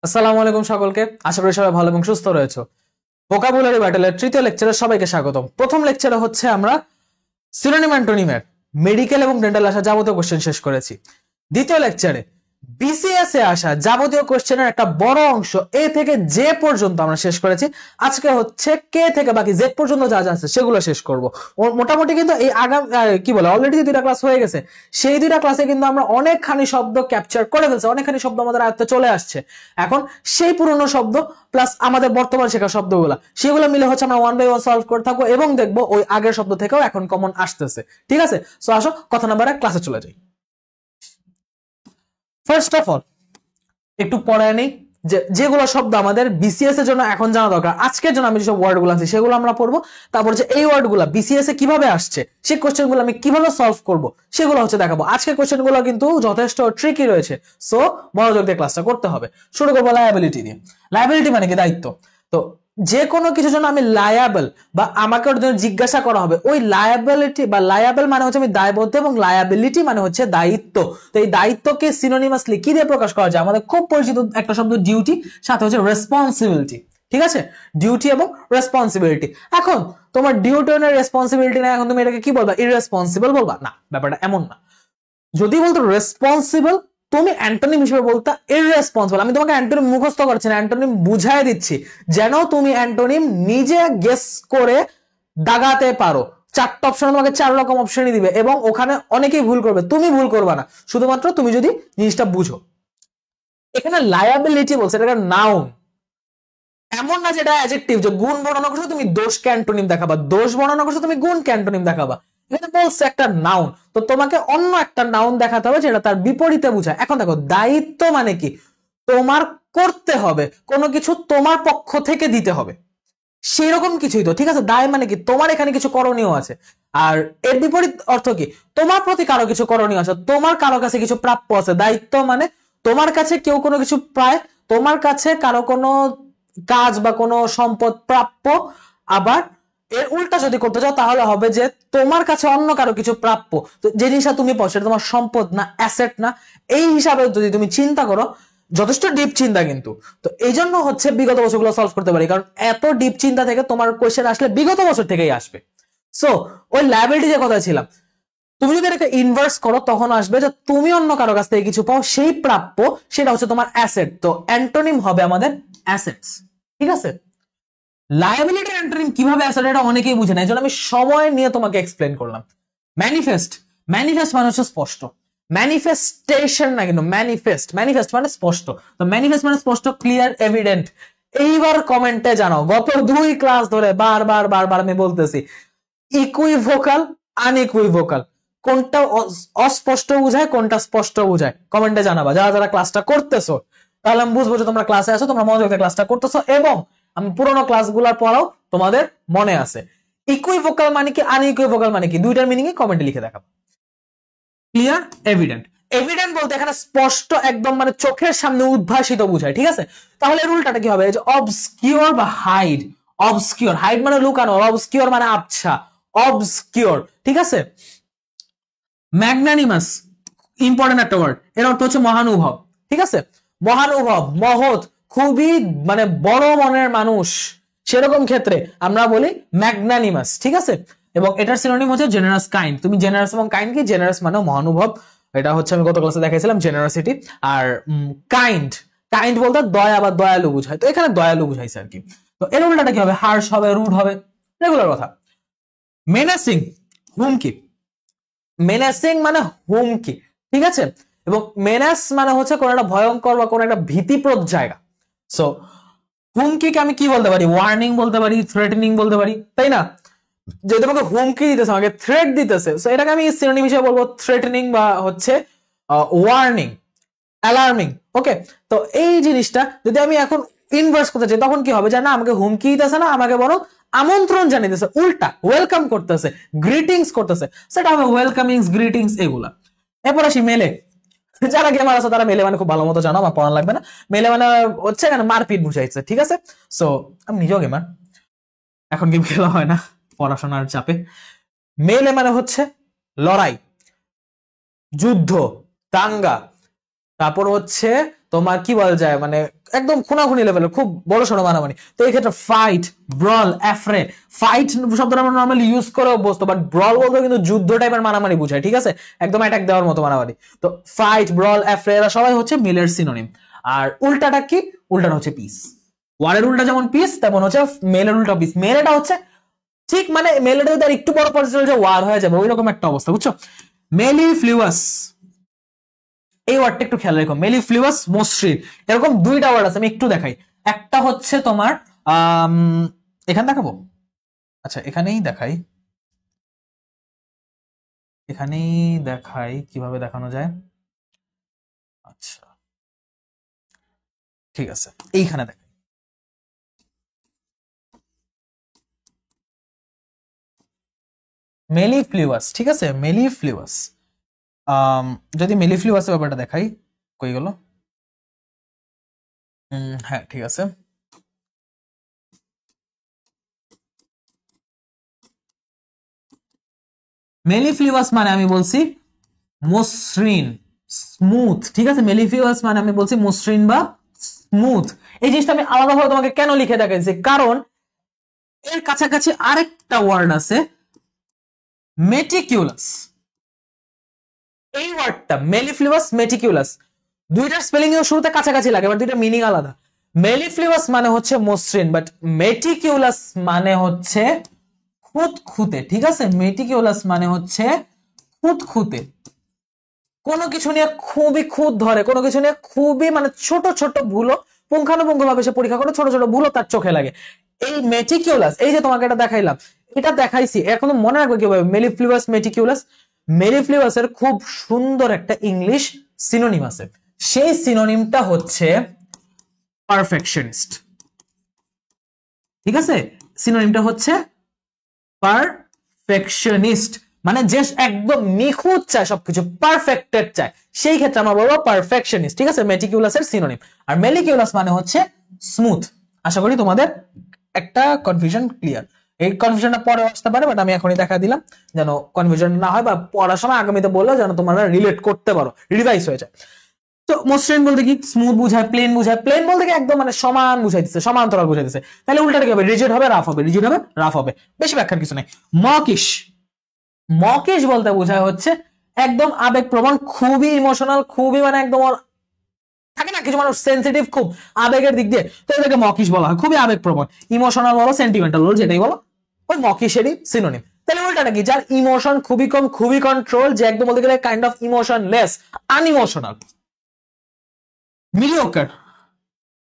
আসসালামু আলাইকুম সকলকে, আশা করি সবাই ভালো এবং সুস্থ রয়েছে। ভোকাবুলারি ব্যাটেলের তৃতীয় লেকচারে সবাইকে স্বাগতম। প্রথম লেকচারে হচ্ছে আমরা সিনোনিম অ্যান্টোনিমের মেডিকেল এবং ডেন্টাল আসা যাবতীয় কোশ্চেন শেষ করেছি। দ্বিতীয় লেকচারে বিসিএস এ আসা যাবতীয় কোশ্চেনের একটা বড় অংশ এ থেকে জে পর্যন্ত আমরা শেষ করেছি। আজকে হচ্ছে কে থেকে বাকি জেড পর্যন্ত যা যা আছে সেগুলো শেষ করব। মোটামুটি কিন্তু এই কি বলে অলরেডি দুইটা ক্লাস হয়ে গেছে, সেই দুইটা ক্লাসে কিন্তু আমরা অনেকখানি শব্দ ক্যাপচার করে ফেলছি, অনেকখানি শব্দ আমাদের আয়ত্তে চলে আসছে। এখন সেই পুরনো শব্দ প্লাস আমাদের বর্তমান শেখা শব্দগুলো সেগুলো মিলে হচ্ছে আমরা ওয়ান বাই ওয়ান সলভ করে থাকবো এবং দেখবো ওই আগের শব্দ থেকেও এখন কমন আসতেছে। ঠিক আছে, সো আসো কথা নাম্বার এক ক্লাসে চলে যাই। ফার্স্ট অফ অল একটু পড়ায় নেই যেগুলো শব্দ আমাদের বিসিএস এর জন্য এখন জানা দরকার। আজকের জন্য আমি যেসব ওয়ার্ড গুলো আছে সেগুলো আমরা পড়বো, তারপর যে এই ওয়ার্ড গুলা বিসিএস এ কিভাবে আসছে সেই কোশ্চেন গুলো আমি কিভাবে সলভ করবো সেগুলো হচ্ছে দেখাবো। আজকের কোশ্চেন গুলো কিন্তু যথেষ্ট ট্রিকি রয়েছে, সো মনোযোগ দিয়ে ক্লাসটা করতে হবে। শুরু করবো লায়াবিলিটি দিয়ে। লায়াবিলিটি মানে কি? দায়িত্ব। তো যে কোনো কিছুর জন্য আমি লায়াবল বা আমাকে ওর জন্য জিজ্ঞাসা করা হবে, ওই লায়াবিলিটি বা লায়াবল মানে হচ্ছে আমি দায়বদ্ধ এবং লায়াবিলিটি মানে হচ্ছে দায়িত্ব। তো এই দায়িত্বকে সিনোনিমাসলি কি দিয়ে প্রকাশ করা যায়? আমাদের খুব পরিচিত একটা শব্দ ডিউটি, সাথে হচ্ছে রেসপন্সিবিলিটি। ঠিক আছে, ডিউটি এবং রেসপন্সিবিলিটি। এখন তোমার ডিউটি না রেসপন্সিবিলিটি না, এখন তুমি এটাকে কি বলবা? ইররেসপন্সিবল বলবা? না, ব্যাপারটা এমন না। যদি বলতো রেসপন্সিবল, তুমি অ্যান্টোনিম হিসেবে বলতা ইররেসপন্সিবল। আমি তোমাকে অ্যান্টোনিম মুখস্থ করছি না, অ্যান্টোনিম বুঝাই দিচ্ছি যেন তুমি অ্যান্টোনিম নিজে গেস করে দাগাতে পারো। চারটা অপশন তোমাকে 4 রকম অপশনই দিবে এবং ওখানে অনেকেই ভুল করবে, তুমি ভুল করবে না, শুধুমাত্র তুমি যদি জিনিসটা বুঝো। এখানে লায়াবিলিটি বলছে, এটা একটা নাউন। এমন না যেটা অ্যাডজেক্টিভ, যে গুণ বর্ণনা করছো তুমি দোষকে অ্যান্টোনিম দেখাবা, দোষ বর্ণনা করছো তুমি গুণকে অ্যান্টোনিম দেখাবা। এখানে বলছে একটা নাউন, তো তোমাকে অন্য একটা নাউন দেখাতে হবে যেটা তার বিপরীতে বোঝায়। এখন দেখো, দায়িত্ব মানে কি? তোমার করতে হবে, কোনো কিছু তোমার পক্ষ থেকে দিতে হবে, সেরকম কিছুই তো। ঠিক আছে, দায় মানে কি? তোমার এখানে কিছু করণীয় আছে। আর এর বিপরীত অর্থ কি? তোমার প্রতি কারো কিছু করণীয় আছে, তোমার কারো কাছে কিছু প্রাপ্য আছে। দায়িত্ব মানে তোমার কাছে কেউ কোনো কিছু পায়, তোমার কাছে কারো কোনো কাজ বা কোনো সম্পদ প্রাপ্য। আবার এর উল্টা যদি করতে চাও তাহলে হবে যে তোমার কাছে অন্য কারো কিছু প্রাপ্য, তো যে জিনিসটা তুমি পাও সেটা তোমার সম্পদ না, অ্যাসেট না। এই হিসাবে যদি তুমি চিন্তা করো, যথেষ্ট ডিপ চিন্তা কিন্তু। তো এই জন্য হচ্ছে বিগত বছরগুলো সলভ করতে পারি, কারণ এত ডিপ চিন্তা থেকে তোমার কোয়েশ্চেন আসলে বিগত বছর থেকেই আসবে। সো ওই লায়াবিলিটি যে কথা ছিলাম, তুমি যদি একটা ইনভার্স করো তখন আসবে যে তুমি অন্য কারো কাছ থেকে কিছু পাও, সেই প্রাপ্য সেটা হচ্ছে তোমার অ্যাসেট। তো অ্যান্টোনিম হবে আমাদের অ্যাসেটস। ঠিক আছে, লায়াবিলিটি অ্যান্টোনিম কিভাবে অ্যাসেট এটা অনেকেই বুঝে না, এই জন্য আমি সময় নিয়ে তোমাকে এক্সপ্লেন করলাম। ম্যানিফেস্ট, ম্যানিফেস্ট মানে হচ্ছে স্পষ্ট। ম্যানিফেস্টেশন না, কিন্তু ম্যানিফেস্ট, ম্যানিফেস্ট মানে স্পষ্ট। তো ম্যানিফেস্ট মানে স্পষ্ট, ক্লিয়ার, এভিডেন্ট। এইবার কমেন্টে জানাও, গত 2 ক্লাস ধরে বারবার বারবার আমি বলতেছি ইকুইভোকাল, আনইকুইভোকাল, কোনটা অস্পষ্ট বোঝায় কোনটা স্পষ্ট বোঝায়, কমেন্টে জানাবা যারা যারা ক্লাসটা করতেছো। তাহলে আমি বুঝবো যে তোমরা ক্লাসে আছো, তোমরা মনোযোগ দিয়ে ক্লাসটা করতেছো এবং আমি পুরোনো ক্লাসগুলোর পড়াও তোমাদের মনে আছে। ইকুইভোকাল মানে কি, আনইকুইভোকাল মানে কি, দুইটার মিনিং কমেন্টে লিখে দেখাবো। Clear, evident. এভিডেন্ট বলতে এখানে স্পষ্ট একদম, মানে চোখের সামনে উদ্ভাসিত বোঝায়। ঠিক আছে, তাহলে এর উল্টাটা কি হবে? যে অবস্কিওর বা হাইড। অবস্কিওর, হাইড মানে লুকানো, অবস্কিওর মানে আবছা, অবস্কিওর। ঠিক আছে, ম্যাগনানিমাস, ইম্পর্টেন্ট একটা ওয়ার্ড, এর অর্থ হচ্ছে মহানুভব। ঠিক আছে, মহানুভব, মহৎ, খুবই মানে বড় মনের মানুষ, সেরকম ক্ষেত্রে আমরা বলি ম্যাগনানিমাস। ঠিক আছে, এবং এটার সিনোনিম হচ্ছে জেনারাস কাইন্ড। তুমি জেনারাস এবং কাইন্ড কি? জেনারাস মানে মহানুভব, এটা হচ্ছে আমি গত ক্লাসে দেখাইছিলাম জেনারসিটি। আর কাইন্ড, কাইন্ড বলতে দয়া বা দয়ালু বুঝায়, তো এখানে দয়ালু বুঝাইছে আর কি। তো এর উল্টাটা কি হবে? হার্শ হবে, রুড হবে, রেগুলার কথা। মেনাসিং, হুমকি। মেনাসিং মানে হুমকি। ঠিক আছে, এবং মেনাস মানে হচ্ছে কোন একটা ভয়ঙ্কর বা কোন একটা ভীতিপ্রদ জায়গা। সো হুমকিকে আমি কি বলতে পারি? ওয়ার্নিং বলতে পারি, থ্রেটেনিং বলতে পারি, তাই না? যে তোমাকে হুমকি দিতেছে, আমাকে থ্রেট দিতেছে, সো এটাকে আমি সিনোনিম হিসেবে বলবো থ্রেটেনিং বা হচ্ছে ওয়ার্নিং, অ্যালার্মিং। ওকে, তো এই জিনিসটা যদি আমি এখন ইনভার্স করতে চাই তখন কি হবে? যে না, আমাকে হুমকি দিতেছে না, আমাকে বরং আমন্ত্রণ জানিয়েছে, উল্টা ওয়েলকাম করতেছে, গ্রিটিংস করতেছে, সেটা হবে ওয়েলকামিংস, গ্রিটিংস, এগুলা। এরপর আসি মেলে। যারা গেমার আছে তারা মেলে মানে খুব ভালো মতো জানো, আমার পড়া লাগবে না। মেলে মানে হচ্ছে এখানে মারপিট বুঝাইছে। ঠিক আছে, সো আমি নিজেও গেমার, এখন গেম খেলা হয় না পড়াশোনার চাপে। মেলে মানে হচ্ছে লড়াই, যুদ্ধ, দাঙ্গা, তারপর হচ্ছে তোমার কি বলা যায় মানে একদম খুনাখুনি লেভেলের খুব বড় সড়ো মারামারি। তো এই ক্ষেত্রে ফাইট, ব্রল, অ্যাফ্রে, ফাইট শব্দটা আমরা নর্মালি ইউজ করে অভ্যস্ত, বাট ব্রল বলতে কিন্তু যুদ্ধ টাইপের মারামারি বোঝায়, ঠিক আছে, একদম অ্যাটাক দেওয়ার মতো মারামারি। তো ফাইট, ব্রল, অ্যাফ্রে এরা সবাই হচ্ছে মিলের সিনোনিম। আর উল্টাটা কি? উল্টাটা হচ্ছে পিস। ওয়ারের উল্টা যেমন পিস, তেমন হচ্ছে মেলের উল্টা পিস। মেলেটা হচ্ছে ঠিক মানে মেলেটা যদি একটু বড় পর্যায়ে যে ওয়ার হয়ে যাবে ওই রকম একটা অবস্থা, বুঝছো? মেলিফ্লুয়াস, এই ওয়ার্ডটা একটু খেয়াল রেখো, মেলিফ্লুয়াস, মসৃণ, এরকম দুইটা ওয়ার্ড আছে, আমি একটু দেখাই। একটা হচ্ছে তোমার এখানে দেখাবো, আচ্ছা এখানেই দেখাই, এখানেই দেখাই কিভাবে দেখানো যায়। আচ্ছা ঠিক আছে, এইখানে দেখাই। মেলিফ্লুয়াস, ঠিক আছে, মেলিফ্লুয়াস। যদি মেলিফ্লুয়াসের ব্যাপারটা দেখাই, কই গেল? হ্যাঁ ঠিক আছে। মেলিফ্লুয়াস মানে আমি বলছি মসৃণ, স্মুথ, ঠিক আছে। মেলিফ্লুয়াস মানে আমি বলছি মসৃণ বা স্মুথ। এই জিনিসটা আমি আলাদাভাবে তোমাকে কেন লিখে দেখাইছি, কারণ এর কাছাকাছি আরেকটা ওয়ার্ড আছে মেটিকিউলাস। এই ওয়ার্ডটা মেলিফ্লুয়াস, মেটিকিউলাস, দুইটার স্পেলিং এর শুরুতে কাছাকাছি লাগে, বাট দুইটা মিনিং আলাদা। মেলিফ্লুয়াস মানে হচ্ছে মসৃণ, বাট মেটিকিউলাস মানে হচ্ছে খুঁতখুঁতে, ঠিক আছে। মেটিকিউলাস মানে হচ্ছে খুঁতখুঁতে, কোনো কিছু নিয়ে খুবই খুঁত ধরে, কোনো কিছু নিয়ে খুবই মানে ছোট ছোট ভুলও পুঙ্খানুপুঙ্খ ভাবে সে পরীক্ষা করে, ছোট ছোট ভুলও তার চোখে লাগে। এই মেটিকিউলাস, এই যে তোমাকে এটা দেখাইলাম, এটা দেখাইছি, এখন মনে রাখবে কিভাবে মেলিফ্লুয়াস, মেটিকিউলাস। মেলিফ্লুয়াসের খুব সুন্দর একটা ইংলিশ সিনোনিম আছে, সেই সিনোনিমটা হচ্ছে পারফেকশনিস্ট, ঠিক আছে। সিনোনিমটা হচ্ছে পারফেকশনিস্ট, মানে যে একদম নিখুঁত চায়, সবকিছু পারফেক্টেড চায়, সেই ক্ষেত্রে আমরা বলবো পারফেকশনিস্ট, ঠিক আছে। মেটিকিউলাসের সিনোনিম। আর মেলিকিউলাস মানে হচ্ছে স্মুথ। আশা করি তোমাদের একটা কনফিউশন ক্লিয়ার। এই কনফিউশনটা পরে আসতে পারে, বাট আমি এখনই দেখা দিলাম যেন কনফিউশন না হয়, বা পড়ার সময় আগামীতে বললেও যেন তোমরা রিলেট করতে পারো, রিভাইজ হয়ে যায়। তো মসৃণ বলতে কি? স্মুথ বুঝায়, প্লেন বুঝায়। প্লেন বলতে কি একদম মানে সমান বুঝাইতেছে, সমান্তরাল বুঝাইতেছে। তাহলে উল্টাটা কি হবে? রিজিড হবে, রাফ হবে, রিজিড হবে, রাফ হবে, বেশি ব্যাখ্যার কিছু নাই। মকিশ, মকিশ বলতে বোঝায় হচ্ছে একদম আবেগপ্রবণ, খুবই ইমোশনাল, খুবই মানে একদম থাকে না কিছু মানুষ সেন্সিটিভ খুব আবেগের দিক দিয়ে, তো এটাকে মকিশ বলা হয়। খুবই আবেগপ্রবণ, ইমোশনাল বলো, সেন্টিমেন্টাল বলো, যেটাই বলো, ওই মকিশেরই সিনোনিম। তাহলে উল্টাটা কি? যার ইমোশন খুবই কম, খুবই কন্ট্রোল, যে একদম বলতে গেলে কাইন্ড অফ ইমোশনলেস, আনইমোশনাল। মিডিওকার,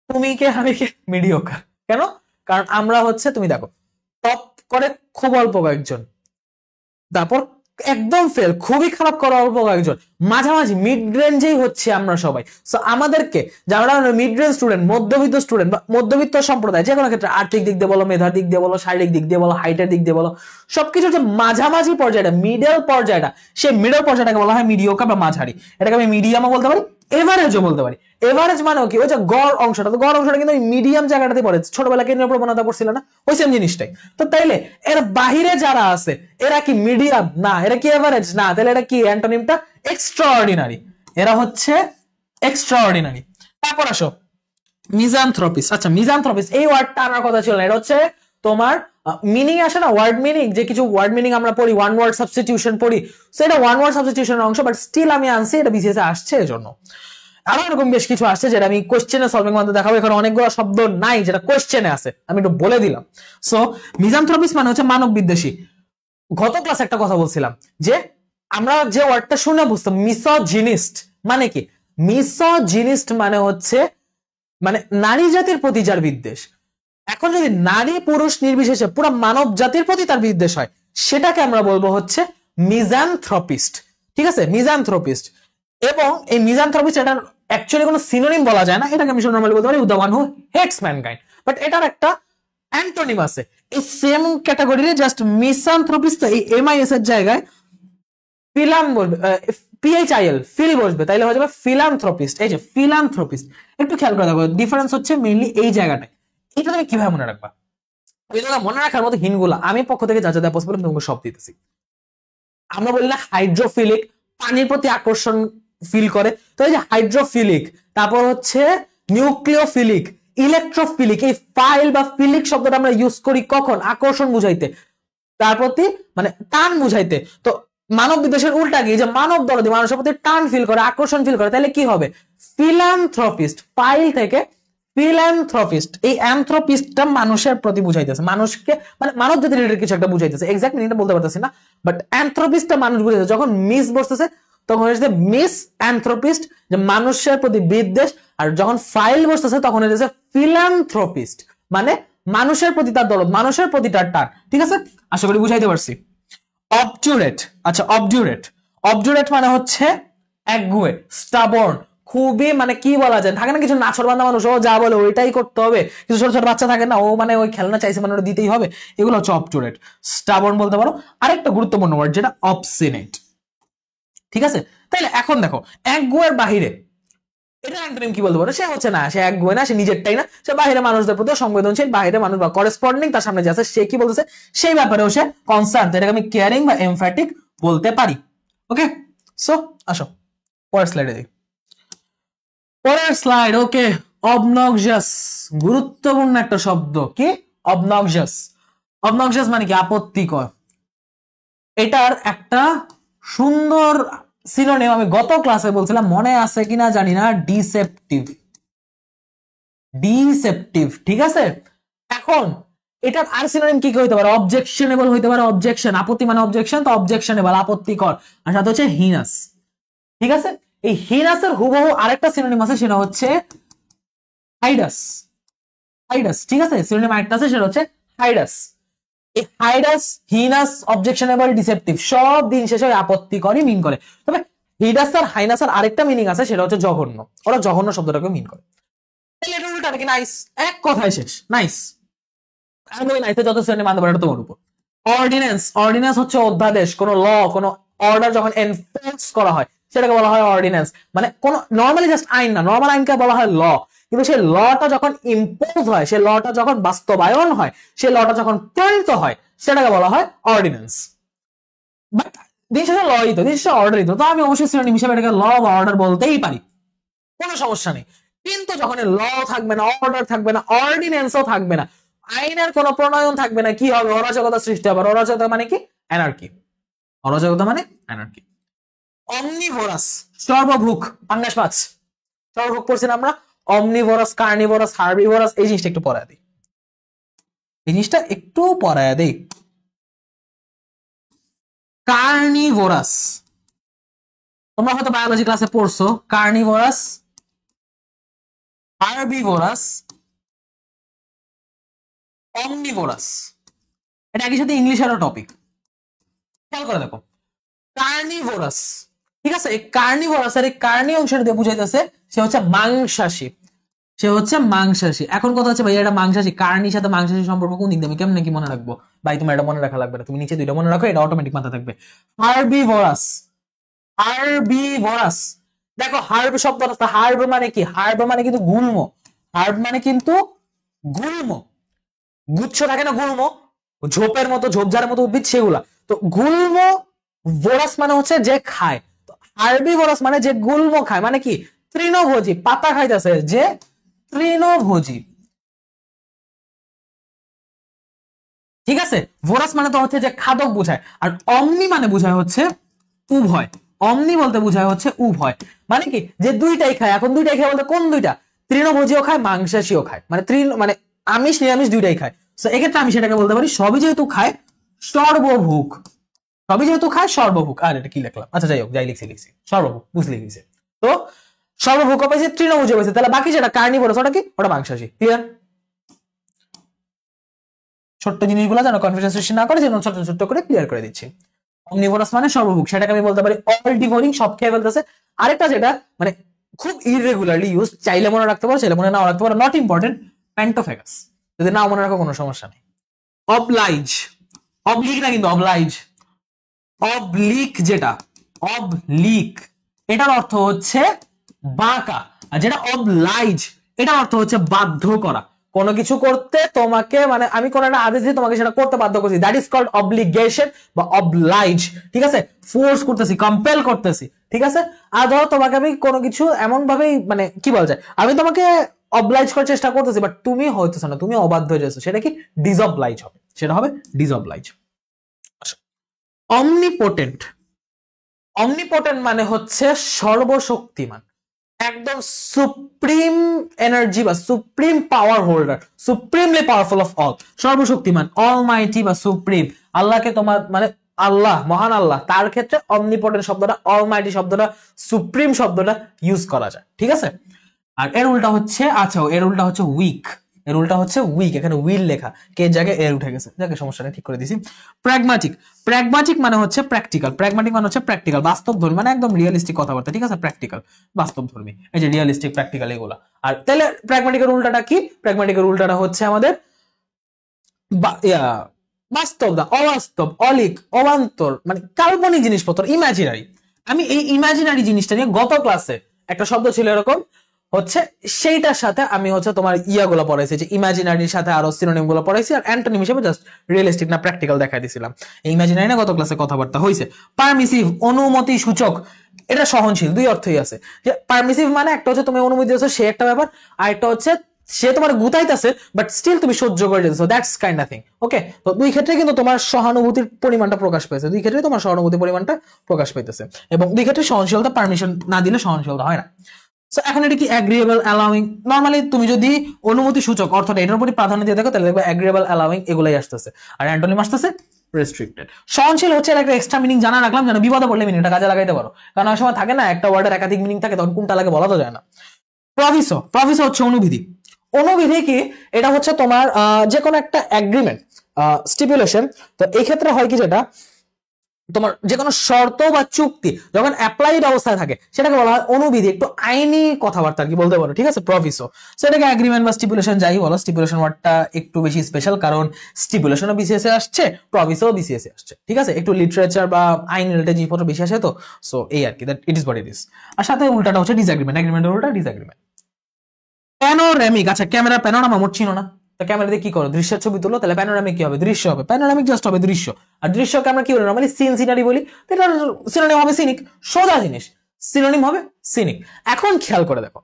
তুমি কে আমি কে? মিডিওকার। কেন? কারণ আমরা হচ্ছে, তুমি দেখো, টপ করে খুব অল্প কয়েকজন, তারপর একদম ফেল, খুবই খারাপ করা অল্প কয়েকজন, মাঝামাঝি মিড রেঞ্জেই হচ্ছে আমরা সবাই। সো আমাদেরকে যারা মিড রেঞ্জ স্টুডেন্ট, মধ্যবিত্ত স্টুডেন্ট বা মধ্যবিত্ত সম্প্রদায়, যে কোনো ক্ষেত্রে আর্থিক দিক দিয়ে বলো, মেধার দিক দিয়ে বলো, শারীরিক দিক দিয়ে বলো, হাইটের দিক দিয়ে বলো, সবকিছু যে মাঝামাঝি পর্যায়টা, মিডল পর্যায়টা, সেই মিডল পর্যায়টাকে বলা হয় মিডিওকার বা মাঝারি। এটাকে আমি মিডিয়ামও বলতে পারি, এভারেজও বলতে পারি। এভারেজ মানেও কি? ওই যে গড় অংশটা, তো গড় অংশটা কিন্তু মিডিয়াম জায়গাটাতে পড়ে। ছোটবেলা কেন্দ্রীয় প্রবণতা পড়ছিল না, ওই সেম জিনিসটাই। তো তাইলে এর বাহিরে যারা আছে এরা কি মিডিয়াম? না। এরা কি এভারেজ? না। তাহলে এটা কি? অ্যান্টোনিমটা এক্সট্রাঅর্ডিনারি। এরা হচ্ছে এক্সট্রাঅর্ডিনারি। তারপর আসো মিজানথ্রপিস। আচ্ছা মিজানথ্রপিস, এই ওয়ার্ডটা আনার কথা ছিল না, এটা হচ্ছে তোমার মিনিং আসে না, ওয়ার্ড মিনিং, যে কিছু ওয়ার্ড মিনিং আমরা পড়ি, ওয়ান ওয়ার্ড সাবস্টিটিউশন পড়ি, সেটা ওয়ান ওয়ার্ড সাবস্টিটিউশনের অংশ, বাট স্টিল আমি আনছি, এটা বিসিএস আসছে এজন্য। আরো এরকম বেশ কিছু আসছে যেটা আমি কোশ্চেনে সলভিং মধ্যে দেখাবো। এখানে অনেকগুলো শব্দ নাই যেটা কোশ্চেনে আছে, আমি একটু বলে দিলাম। সো মিজানথ্রপিস মানে হচ্ছে মানব বিদ্বেষী। গত ক্লাসে একটা কথা বলছিলাম যে আমরা যে ওয়ার্ডটা শুনে বুঝতাম মিসোজিনিস্ট মানে কি? মিসোজিনিস্ট মানে হচ্ছে মানে নারী জাতির প্রতি যার বিদ্বেষ। এখন যদি নারী পুরুষ নির্বিশেষে পুরো মানব জাতির প্রতি তার বিদ্বেষ হয়, সেটাকে আমরা বলবো হচ্ছে মিজানথ্রপিস্ট, ঠিক আছে, মিজানথ্রপিস্ট। এবং এই মিজানথ্রপিস্ট এটার অ্যাকচুয়ালি কোনো সিনোনিম বলা যায় না, এটাকে আমি নরমালি বলতে পারি the one who hates mankind, but এটার একটা অ্যান্টোনিম আছে এই সেম ক্যাটাগরিতে, জাস্ট মিসানথ্রপিস্ট, এই এমআইএস এর জায়গায় ফিলাম বলবে, পিএইচআইএল, ফিল বসবে, তাইলে হয়ে যাবে ফিলান্থ্রপিস্ট। এই যে ফিলান্থ্রপিস্ট, একটু খেয়াল করে দেখো, ডিফারেন্স হচ্ছে মেইনলি এই জায়গাটায়। এটা তুমি কিভাবে মনে রাখবা? এগুলো মনে রাখার মতো হিনগুলা আমি পক্ষ থেকে যা যা দেওয়া পসিবল তোমাকে সব দিতেছি। আমরা বলি না হাইড্রোফিলিক, পানির প্রতি আকর্ষণ ফিল করে। তো এই যে হাইড্রোফিলিক, তারপর হচ্ছে নিউক্লিওফিলিক, ইলেকট্রোফিলিক, এই ফাইল বা ফিলিক শব্দটা আমরা ইউজ করি কখন? আকর্ষণ বুঝাইতে, তার প্রতি মানে টান বুঝাইতে। তো মানব বিদ্বেষের উল্টা কি, যে মানব দরদি, মানুষের প্রতি টান ফিল করে, আকর্ষণ ফিল করে, তাহলে কি হবে? ফিলান্থ্রপিস্ট, ফাইল থেকে ফিলান্থ্রপিস্ট, এই অ্যানথ্রপিস্টটা মানুষের প্রতি বুঝাইতেছে, মানুষকে মানে মানব জাতি রিলেটেড কিছু একটা বুঝাইতেছে, এক্সাক্ট মিনিংটা বলতে পারতেছি না, বাট অ্যানথ্রপিস্টটা মানুষ বুঝাইতেছে। যখন মিস বসতেছে তখন হচ্ছে মিস অ্যানথ্রপিস্ট, যে মানুষের প্রতি বিদ্বেষ, আর যখন ফাইল বসতেছে তখন হচ্ছে ফিলান্থ্রপিস্ট, মানে মানুষের প্রতি তার দরদ, মানুষের প্রতি তার টান। ঠিক আছে, আশা করি বুঝাইতে পারছি। অবজুরেট, আচ্ছা অবজুরেট, অবজুরেট মানে হচ্ছে একগুঁয়ে, স্টাবর্ন, খুবই মানে কি বলা যায়, থাকে না কিছু নাছরবান্ধা মানুষ, ও যা বলে ওইটাই করতে হবে, কিছু ছোট ছোট বাচ্চা থাকে না, ও মানে ওই খেলনা চাইছে মানে ওটা দিতেই হবে, এগুলো হচ্ছে অবজুরেট, স্টাবর্ন বলতে পারো। আরেকটা গুরুত্বপূর্ণ ওয়ার্ড যেটা অবসিনেট। ঠিক আছে, তাইলে এখন দেখো একগুঁয়ের বাহিরে এটা অ্যান্টোনিম কি বলতে পারো? সে হচ্ছে না, সে একগুঁয়ে না, সে নিজেরটাই না, সে বাইরে মানুষদের প্রতি সংবেদনশীল, বাইরে মানুষ বা করেসপন্ডিং, তার সামনে যে আছে সে কি বলতেছে সেই ব্যাপারেও সে কনসার্ন, এটাকে আমি কেয়ারিং বা এমফ্যাটিক বলতে পারি। ওকে, সো আসো পরের স্লাইডে দিই। পরের স্লাইড, ওকে, অবনক্সিয়াস, গুরুত্বপূর্ণ একটা শব্দ। কি? অবনক্সিয়াস। অবনক্সিয়াস মানে কি? আপত্তিকর। এটার একটা সুন্দর সিনোনিম আমি গত ক্লাসে বলছিলাম, মনে আছে কিনা জানি না, ডিসেপটিভ। ডিসেপটিভ, ঠিক আছে। এখন এটার আর সিনোনিম কি হইতে পারে? অবজেকশনেবল হইতে পারে, অবজেকশন, আপত্তি মানে অবজেকশন, তো অবজেকশনেবল আপত্তিকর, আর সাথে হচ্ছে হিনাস। ঠিক আছে, এই হিনাসের হুবহু আরেকটা সিনোনিম আছে, সেটা হচ্ছে হাইডাস। হাইডাস, ঠিক আছে, সিনোনিম আরেকটা আছে, সেটা হচ্ছে হাইডাস। এই হাইডাস, হিনাস, অবজেকশনেবল, ডিসেপটিভ সব দিন শেষে আপত্তিকরই মিন করে। তবে হিডাস আর হাইনাসের আরেকটা মিনিং আছে, সেটা হচ্ছে জঘন্য, ওরা জঘন্য শব্দটাকে মিন করে। তাহলে এটা উল্টা নাকি নাইস, এক কথায় শেষ, নাইস। এখন তুমি নাইসে যত শ্রেণী মানতে পারো এটা তোমার উপর। অর্ডিন্যান্স, অর্ডিন্যান্স হচ্ছে অধ্যাদেশ, কোন ল, কোন অর্ডার যখন এনফোর্স করা হয় সেটাকে বলা হয় অর্ডিন্যান্স। মানে কোন নর্মালি জাস্ট আইন না, নর্মাল আইনকে বলা হয় ল, কিন্তু সেই লটা যখন ইম্পোজ হয়, সেই লটা যখন বাস্তবায়ন হয়, সেই লটা যখন প্রণীত হয়, সেটাকে বলা হয় অর্ডিন্যান্স। বাট দিন শেষে লই তো, দিন শেষে অর্ডারই তো, আমি অবশ্যই শ্রেণী হিসেবে এটাকে ল বা অর্ডার বলতেই পারি, কোনো সমস্যা নেই। কিন্তু যখন ল থাকবে না, অর্ডার থাকবে না, অর্ডিন্যান্সও থাকবে না, আইনের কোনো প্রণয়ন থাকবে না, কি হবে? অরাজকতা সৃষ্টি হবে। অরাজকতা মানে কি? অ্যানার্কি। অরাজকতা মানে অ্যানার্কি। অমনিভোরাস, সর্বভুক, পাঙ্গাস মাছ সর্বভুক পড়ছি না আমরা। অমনিভোরাস, কার্নিভোরাস, হার্বিভোরাস, এই জিনিসটা একটু পড়ায় দিই, এই জিনিসটা একটু পড়ায় দিই। কার্নিভোরাস, তোমরা হয়তো বায়োলজি ক্লাসে পড়ছো, কার্নিভোরাস, হার্বিভোরাস, অমনিভোরাস, এটা একই সাথে ইংলিশেরও টপিক। খেয়াল করে দেখো, কার্নিভোরাস, ঠিক আছে, এই কার্নিভোরাস আর এই কার্নি অংশটা দিয়ে বুঝাইতেছে সে হচ্ছে মাংসাশী, সে হচ্ছে মাংসাশী। এখন কথা হচ্ছে ভাই এটা মাংসাশী, কার্নির সাথে মাংসাশী সম্পর্ক কোন দিক দিয়ে আমি কেমনে কি মনে রাখবো? ভাই তুমি এটা মনে রাখা লাগবে না, তুমি নিচে দুইটা মনে রাখো, এটা অটোমেটিক মাথা থাকবে। হার্বিভোরাস, হার্বিভোরাস, দেখো হার্ব শব্দ, হার্ব মানে কি? হার্ব মানে কিন্তু গুল্ম, হার্ব মানে কিন্তু গুল্ম, গুচ্ছ থাকে না গুল্ম, ঝোপের মতো, ঝোপঝাড়ের মতো উদ্ভিদ সেগুলা, তো গুল্ম ভোরাস মানে হচ্ছে যে খায়, তো হার্বিভোরাস মানে যে গুল্ম খায়, মানে কি? তৃণভোজী, পাতা খাইতেছে, যে তৃণভোজী। ঠিক আছে, ভোরাস মানে তো হচ্ছে যে খাদক বোঝায়, আর অমনি মানে বোঝায় হচ্ছে উভয়। অমনি বলতে বোঝায় হচ্ছে উভয়, মানে কি? যে দুইটাই খায়। এখন দুইটাই খায় বলতে কোন দুইটা? তৃণভোজীও খায়, মাংসাশীও খায়, মানে তৃণ মানে আমিষ নিরামিষ দুইটাই খায়। তো এক্ষেত্রে আমি সেটাকে বলতে পারি সবই যেহেতু খায় সর্বভুক, সবই যেহেতু খায় সর্বভুক। আর এটা কি লিখলাম? আচ্ছা যাই হোক, যাই লিখছি লিখছি, সর্বভুক বুঝলে গেছে। তো সর্বভুক পাইছে, তৃণভোজী পাইছে, তাহলে বাকি যেটা কার্নিভোরাস ওটা কি? ওটা মাংসাশী। ক্লিয়ার? ছোট্ট জিনিসগুলো যেন কনফিউশন সৃষ্টি না করে, যেন ছোট ছোট করে ক্লিয়ার করে দিচ্ছি। অমনিভোরাস মানে সর্বভুক, সেটাকে আমি বলতে পারি অল ডিভোরিং, সব খেয়ে ফেলতেছে। আরেকটা যেটা মানে খুব ইররেগুলারলি ইউজ, চাইলে মনে রাখতে পারো, চাইলে মনে নাও রাখতে পারো, নট ইম্পর্টেন্ট, প্যান্টোফেগাস, যদি নাও মনে রাখো কোনো সমস্যা নেই। অবলাইজ, অবলিক না কিন্তু, অবলাইজ, অবলিক, যেটা অবলিক এটার অর্থ হচ্ছে বাঁকা, আর যেটা অবলাইজ এটার অর্থ হচ্ছে বাধ্য করা। কোনো কিছু করতে তোমাকে মানে আমি কোনো একটা আদেশ দিয়ে তোমাকে সেটা করতে বাধ্য করছি, দ্যাট ইজ কল্ড অব্লিগেশন বা অবলাইজ, ঠিক আছে, ফোর্স করতেছি, কম্পেল করতেছি, ঠিক আছে। আর ধরো তোমাকে আমি কোনো কিছু এমন ভাবেই মানে কি বলা যায়, আমি তোমাকে অবলাইজ করার চেষ্টা করতেছি বাট তুমি হইতেছ না, তুমি অবাধ্য হয়ে যাচ্ছ, সেটা কি ডিসঅবলাইজ হবে, সেটা হবে ডিসঅবলাইজ। অমনিপোটেন্ট, অমনিপোটেন্ট মানে হচ্ছে সর্বশক্তিমান, একদম সুপ্রিম এনার্জি বা supreme power holder, supremely powerful of all, সর্বশক্তিমান, অলমাইটি বা সুপ্রিম। আল্লাহকে তোমার মানে আল্লাহ, মহান আল্লাহ, তার ক্ষেত্রে অমনিপোটেন্ট শব্দটা, অলমাইটি শব্দটা, সুপ্রিম শব্দটা ইউজ করা যায়, ঠিক আছে। আর এর উল্টা হচ্ছে, আচ্ছা এর উল্টা হচ্ছে উইক, এর উল্টা হচ্ছে উইক, এখানে উইল লেখা, কে জায়গায় এর উঠে গেছে, যাকে সমস্যা নেই, ঠিক করে দিছি। প্র্যাগম্যাটিক, প্র্যাগম্যাটিক মানে হচ্ছে প্র্যাকটিক্যাল, প্র্যাগম্যাটিক মানে হচ্ছে প্র্যাকটিক্যাল, বাস্তবধর্মী, মানে একদম রিয়েলিস্টিক কথাবার্তা, ঠিক আছে, প্র্যাকটিক্যাল বাস্তবধর্মী, এই যে রিয়েলিস্টিক প্র্যাকটিক্যাল এগুলা। আর তাহলে প্র্যাগম্যাটিকের উল্টাটা কি? প্র্যাগম্যাটিকের উল্টাটা হচ্ছে আমাদের বাস্তব না, অবাস্তব, অলিক, অবান্তর, মানে কাল্পনিক জিনিসপত্র, ইমাজিনারি। আমি এই ইমাজিনারি জিনিসটা নিয়ে গত ক্লাসে একটা শব্দ ছিল এরকম হচ্ছে, সেইটার সাথে আমি হচ্ছে তোমার ইয়াগুলো পড়াইছি, যে ইমাজিনারির সাথে আরো সিনোনিম গুলো পড়াইছি, আর অ্যান্টোনিম হিসেবে জাস্ট রিয়েলিস্টিক না প্র্যাকটিক্যাল দেখাই দিছিলাম। ইমাজিনারি না গত ক্লাসে কথাবার্তা হয়েছে। পারমিসিভ, অনুমতি সূচক, এটা সহনশীল, দুই অর্থই আছে। যে পারমিসিভ মানে একটা হচ্ছে তুমি অনুমতি দিয়েছো, সে একটা ব্যাপার, আর একটা হচ্ছে সে তোমার গুতাইতেছে বাট স্টিল তুমি সহ্য করে দিতেছো, দ্যাটস কাইন্ড অফ থিং, ওকে। তো দুই ক্ষেত্রে কিন্তু তোমার সহানুভূতির পরিমাণটা প্রকাশ পেয়েছে, দুই ক্ষেত্রে তোমার সহানুভূতির পরিমাণটা প্রকাশ পাইতেছে, এবং দুই ক্ষেত্রে সহনশীলতা, পারমিশন না দিলে সহনশীলতা হয় না। সো এখন এটা কি অ্যাগ্রিয়েবল, অ্যালাউইং, নরমালি তুমি যদি অনুমতি সূচক অর্থটা এটার উপরই প্রাধান্য দিয়ে থাকো তাহলে দেখবে অ্যাগ্রিয়েবল, অ্যালাউইং এগুলাই আসতেছে, আর অ্যান্টোনিম আসতেছে রেস্ট্রিক্টেড। সহনশীল হচ্ছে একটা এক্সট্রা মিনিং জানা রাখলাম, যেন বিপদে পড়লে মিনিংটা কাজে লাগাইতে পারো, কারণ অনেক সময় থাকে না একটা ওয়ার্ডের একাধিক মিনিং থাকে, তখন কোনটা লাগে বলা তো যায় না। প্রভিসো, প্রভিসো হচ্ছে অনুবিধি। অনুবিধি কি? এটা হচ্ছে তোমার যে কোনো একটা এগ্রিমেন্ট, স্টিপুলেশন। তো এই ক্ষেত্রে হয় কি, যেটা তোমার যে কোনো শর্ত বা চুক্তি যখন অ্যাপ্লাইড অবস্থায় থাকে সেটাকে বলা হয় অনুবিধি, একটু আইনি কথাবার্তা কি বলতে পারো, ঠিক আছে, প্রভিসো। সেটাকে এগ্রিমেন্ট বা স্টিপুলেশন যাই বলো, স্টিপুলেশন ওয়ার্ডটা একটু বেশি স্পেশাল, কারণ স্টিপুলেশনও বিসিএস এ আসছে, প্রভিসো বিসিএস এ আসছে, ঠিক আছে, একটু লিটারেচার বা আইন রিলেটেড জিনিসপত্র বেশি আসে, তো সো এই আর কি, that it is what it is. আর সাথে উল্টাটা হচ্ছে ডিসএগ্রিমেন্ট, এগ্রিমেন্টের উল্টা ডিসএগ্রিমেন্ট। প্যানোরামিক, আচ্ছা ক্যামেরা প্যানোরামা মোট ছিল না, তো ক্যামেরা দিয়ে কি করো, দৃশ্যের ছবি তুলো, তাহলে প্যানোরামিক কি হবে, দৃশ্য হবে, প্যানোরামিক জাস্ট হবে দৃশ্য। আর দৃশ্যকে আমরা কি বলি নরমালি, সিন, সিনারি বলি, তো এটার সিনোনিম হবে সিনিক, সোজা জিনিস, সিনোনিম হবে সিনিক। এখন খেয়াল করে দেখো,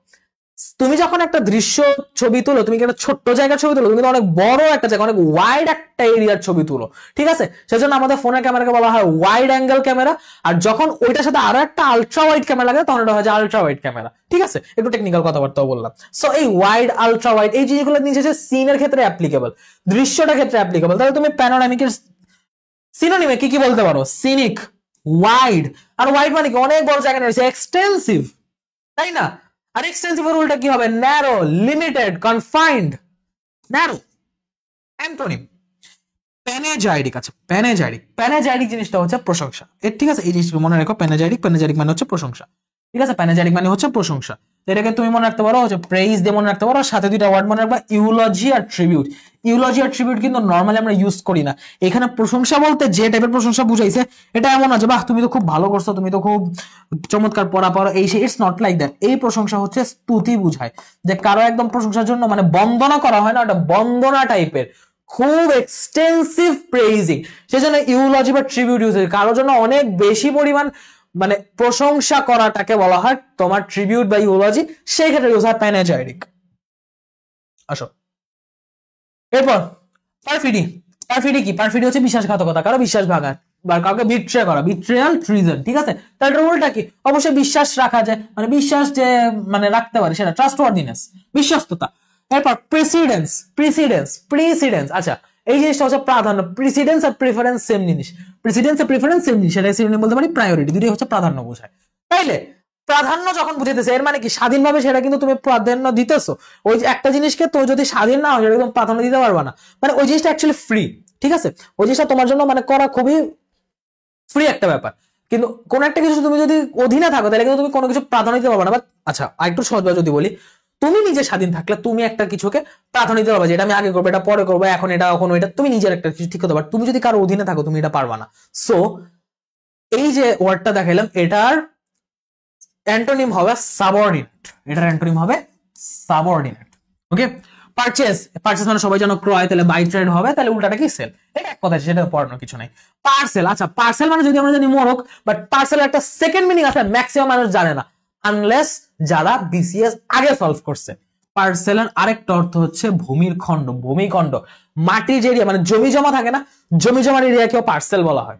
তুমি যখন একটা দৃশ্য ছবি তুলো, তুমি কি একটা ছোট্ট জায়গার ছবি তুলো, তুমি কিন্তু অনেক বড় একটা জায়গা, অনেক ওয়াইড একটা এরিয়ার ছবি তুলো, ঠিক আছে, সেজন্য আমাদের ফোনের ক্যামেরাকে বলা হয় ওয়াইড অ্যাঙ্গেল ক্যামেরা, আর যখন ওইটার সাথে আরো একটা আলট্রা ওয়াইড ক্যামেরা লাগে তখন এটা হয় আলট্রা ওয়াইড ক্যামেরা, ঠিক আছে, একটু টেকনিক্যাল কথাবার্তাও বললাম। সো এই ওয়াইড, আলট্রা ওয়াইড এই জিনিসগুলো নিচে সিনের ক্ষেত্রে অ্যাপ্লিকেবল, দৃশ্যটার ক্ষেত্রে অ্যাপ্লিকেবল। তাহলে তুমি প্যানোরামিকের সিনোনিমে কি কি বলতে পারো, সিনিক, ওয়াইড। আর ওয়াইড মানে কি, অনেক বড় জায়গা নিয়েছে, এক্সটেন্সিভ, তাই না। আর এক্সটেন্সিভ এর উল্টা কি হবে, narrow, limited, confined, narrow. Antonym panegyric, আছে প্যানেজাইডিক, প্যানেজাইডিক জিনিসটা হচ্ছে প্রশংসা, ঠিক আছে, এই জিনিসটা মনে রাখো, প্যানেজাইডিক, প্যানেজাইডিক মানে হচ্ছে প্রশংসা, ঠিক আছে, প্যানেজাইডিক মানে হচ্ছে প্রশংসা। এটাকে তুমি মনে রাখতে পারো হচ্ছে প্রেইজ দিয়ে মনে রাখতে পারো, সাথে দুইটা ওয়ার্ড মনে রাখবা, ইউলজি আর ট্রিবিউট। ইউলজি আর ট্রিবিউট কিন্তু নরমালি আমরা ইউজ করি না, এখানে প্রশংসা বলতে যে টাইপের প্রশংসা বুঝাইছে এটা এমন না যে বাহ তুমি তো খুব ভালো করছো, তুমি তো খুব চমৎকার পড়া পড়া এই সেই, ইটস নট লাইক দ্যাট। এই প্রশংসা হচ্ছে স্তুতি বুঝায়, যে কারো একদম প্রশংসার জন্য মানে বন্দনা করা হয় না, ওটা বন্দনা টাইপের, খুব এক্সটেন্সিভ প্রেইজিং, সেজন্য ইউলজি বা ট্রিবিউট ইউজ হয়। কারোর জন্য অনেক বেশি পরিমাণ মানে প্রশংসা করাটাকে বলা হয় তোমার ট্রিবিউট বা ইউলজি, সেই ক্ষেত্রে ইউজ হয় প্যানেজাইডিক। আসো এরপর পারফিডি। পারফিডি কি, পারফিডি হচ্ছে বিশ্বাসঘাতকতা, কারো বিশ্বাস ভাঙা বা কাউকে বিট্রে করা, বিট্রিয়াল, ট্রিজন, ঠিক আছে। তাহলে রুলটা কি, অবশ্যই বিশ্বাস রাখা যায়, মানে বিশ্বাস যে মানে রাখতে পারে সেটা ট্রাস্টওয়ার্দিনেস, বিশ্বস্ততা। এরপর প্রেসিডেন্স, প্রিসিডেন্স, প্রিসিডেন্স, আচ্ছা এই জিনিসটা হচ্ছে প্রাধান্য, প্রিসিডেন্স আর প্রিফারেন্স সেম জিনিস, প্রিসিডেন্স আর প্রিফারেন্স সেম জিনিস, সেটা সিনোনিম বলতে পারি প্রায়োরিটি, দুটোই হচ্ছে প্রাধান্য বোঝায়। তাইলে প্রাধান্য যখন বুঝাইতেছে এর মানে কি, স্বাধীনভাবে সেটা কিন্তু তুমি প্রাধান্য দিতেছো, ওই যে একটা জিনিসকে তো যদি স্বাধীন না হয় সেটা তুমি প্রাধান্য দিতে পারবা না, মানে ওই জিনিসটা অ্যাকচুয়ালি ফ্রি, ঠিক আছে, ওই জিনিসটা তোমার জন্য মানে করা খুবই ফ্রি একটা ব্যাপার। কিন্তু কোন একটা কিছু তুমি যদি অধীনে থাকো তাহলে কিন্তু তুমি কোনো কিছু প্রাধান্য দিতে পারবে না। বাট আচ্ছা আরেকটু সহজভাবে যদি বলি, তুমি নিজে স্বাধীন থাকলে তুমি একটা কিছুকে প্রাধান্য দিতে পারবে, যেটা আমি আগে করবো, এটা পরে করবো, এখন এটা এখন এটা, তুমি নিজের একটা কিছু ঠিক করতে পারো। তুমি যদি কারো অধীনে থাকো তুমি এটা পারবা না। সো এই যে ওয়ার্ডটা দেখাইলাম এটার অ্যান্টোনিম হবে সাবঅর্ডিনেট, এটার অ্যান্টোনিম হবে সাবঅর্ডিনেট, ওকে। পারচেজ, পারচেজ মানে সবাই যেন ক্রয়, তাহলে বাই ট্রেড হবে, তাহলে উল্টাটা কি সেল। এটা এক কথা, সেটা পড়ানোর কিছু নাই। পার্সেল, আচ্ছা পার্সেল মানে যদি আমরা জানি মোড়ক, বাট পার্সেলের একটা সেকেন্ড মিনিং আছে ম্যাক্সিমাম মানুষ জানে না, আনলেস যারা বিসিএস আগে সলভ করছে। পার্সেলের আরেকটা অর্থ হচ্ছে ভূমির খণ্ড, ভূমিখণ্ড, মাটির যে এরিয়া মানে জমি জমা থাকে না, জমি জমার এরিয়াকেও পার্সেল বলা হয়।